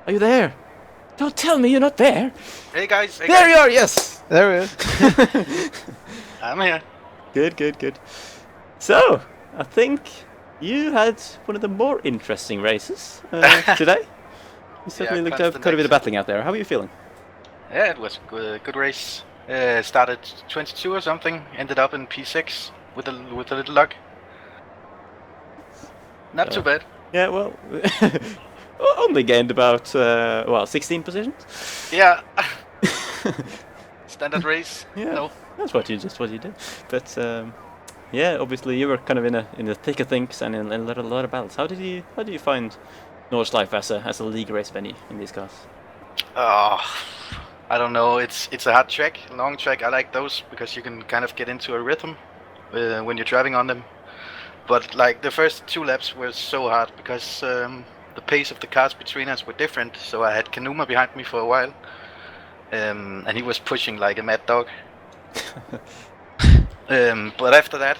Are you there? Don't tell me you're not there. Hey guys, There you are. Yes. There it is. I'm here. Good. So, I think you had one of the more interesting races today. You certainly looked to have quite a bit of battling out there. How are you feeling? Yeah, it was a good race. Started 22 or something, ended up in P6 with a little luck. Not too bad. Yeah, well, only gained about 16 positions. Yeah. Standard race. Yeah, No. that's what you did. But yeah, obviously you were kind of in the thick of things and in a lot of battles. How did you find Nordschleife as a league race venue in these cars? Oh, I don't know. It's a hard track, long track. I like those because you can kind of get into a rhythm when you're driving on them. But like the first 2 laps were so hard because the pace of the cars between us were different. So I had Kanuma behind me for a while, and he was pushing like a mad dog. But after that,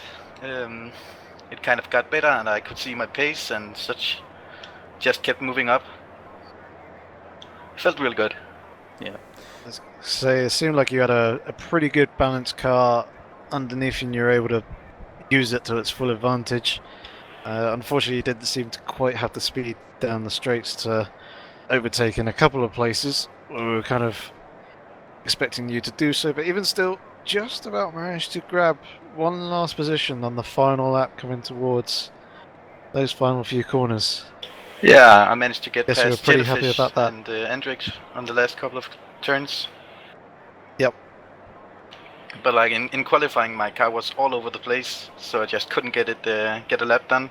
it kind of got better, and I could see my pace and such. Just kept moving up. Felt real good. Yeah. So it seemed like you had a pretty good balanced car underneath and you were able to use it to its full advantage. Unfortunately, you didn't seem to quite have the speed down the straights to overtake in a couple of places. We were kind of expecting you to do so, but even still, just about managed to grab one last position on the final lap coming towards those final few corners. Yeah, I managed to get Guess you were past pretty Jellyfish happy about that. and Andrix on the last couple of turns. Yep. But like in qualifying, my car was all over the place, so I just couldn't get a lap done.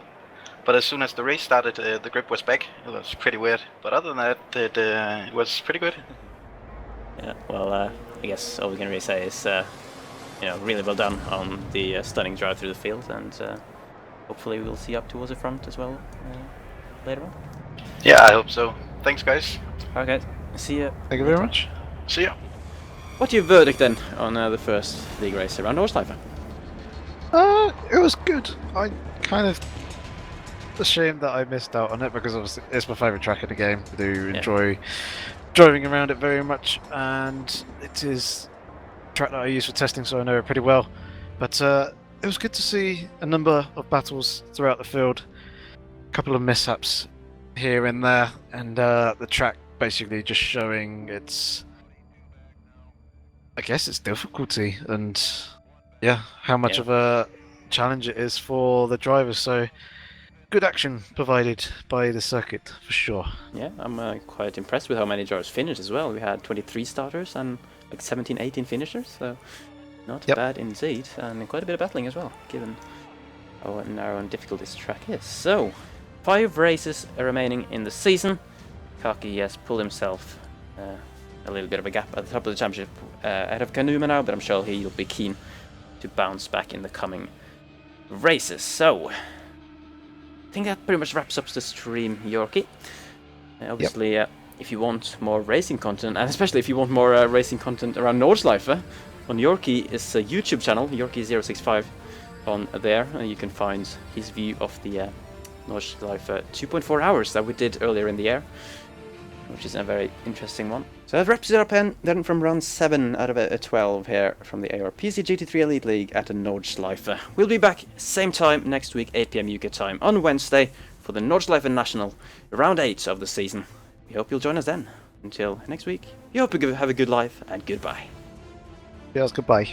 But as soon as the race started, the grip was back. It was pretty weird, but other than that, it was pretty good. Yeah. Well, I guess all we can really say is really well done on the stunning drive through the field, and hopefully we'll see up towards the front as well later on. Yeah, I hope so. Thanks, guys. Okay. See ya. Thank you very much. See ya. What's your verdict then on the first league race around Nordschleife? It was good. I kind of ashamed that I missed out on it because obviously it's my favourite track in the game. I do enjoy driving around it very much, and it is a track that I use for testing, so I know it pretty well. But it was good to see a number of battles throughout the field, a couple of mishaps here and there, and the track basically just showing its, I guess, its difficulty and how much of a challenge it is for the drivers. So good action provided by the circuit for sure. Yeah, I'm quite impressed with how many drivers finished as well. We had 23 starters and like 17, 18 finishers, so not bad indeed, and quite a bit of battling as well, given how narrow and difficult this track is. So, 5 races remaining in the season. Kaki has pulled himself a little bit of a gap at the top of the championship ahead of Kanuma now, but I'm sure he'll be keen to bounce back in the coming races. So, I think that pretty much wraps up the stream, Yorkie. Obviously, if you want more racing content, and especially if you want more racing content around Nordschleife, on Yorkie is a YouTube channel, Yorkie065, on there, and you can find his view of the Nordschleife 2.4 hours that we did earlier in the year, which is a very interesting one. So that wraps it up then from round 7 out of a 12 here from the AOR PC GT3 Elite League at the Nordschleife. We'll be back same time next week, 8 PM UK time, on Wednesday for the Nordschleife National, round 8 of the season. We hope you'll join us then. Until next week, we hope you have a good life, and goodbye. Yes, goodbye.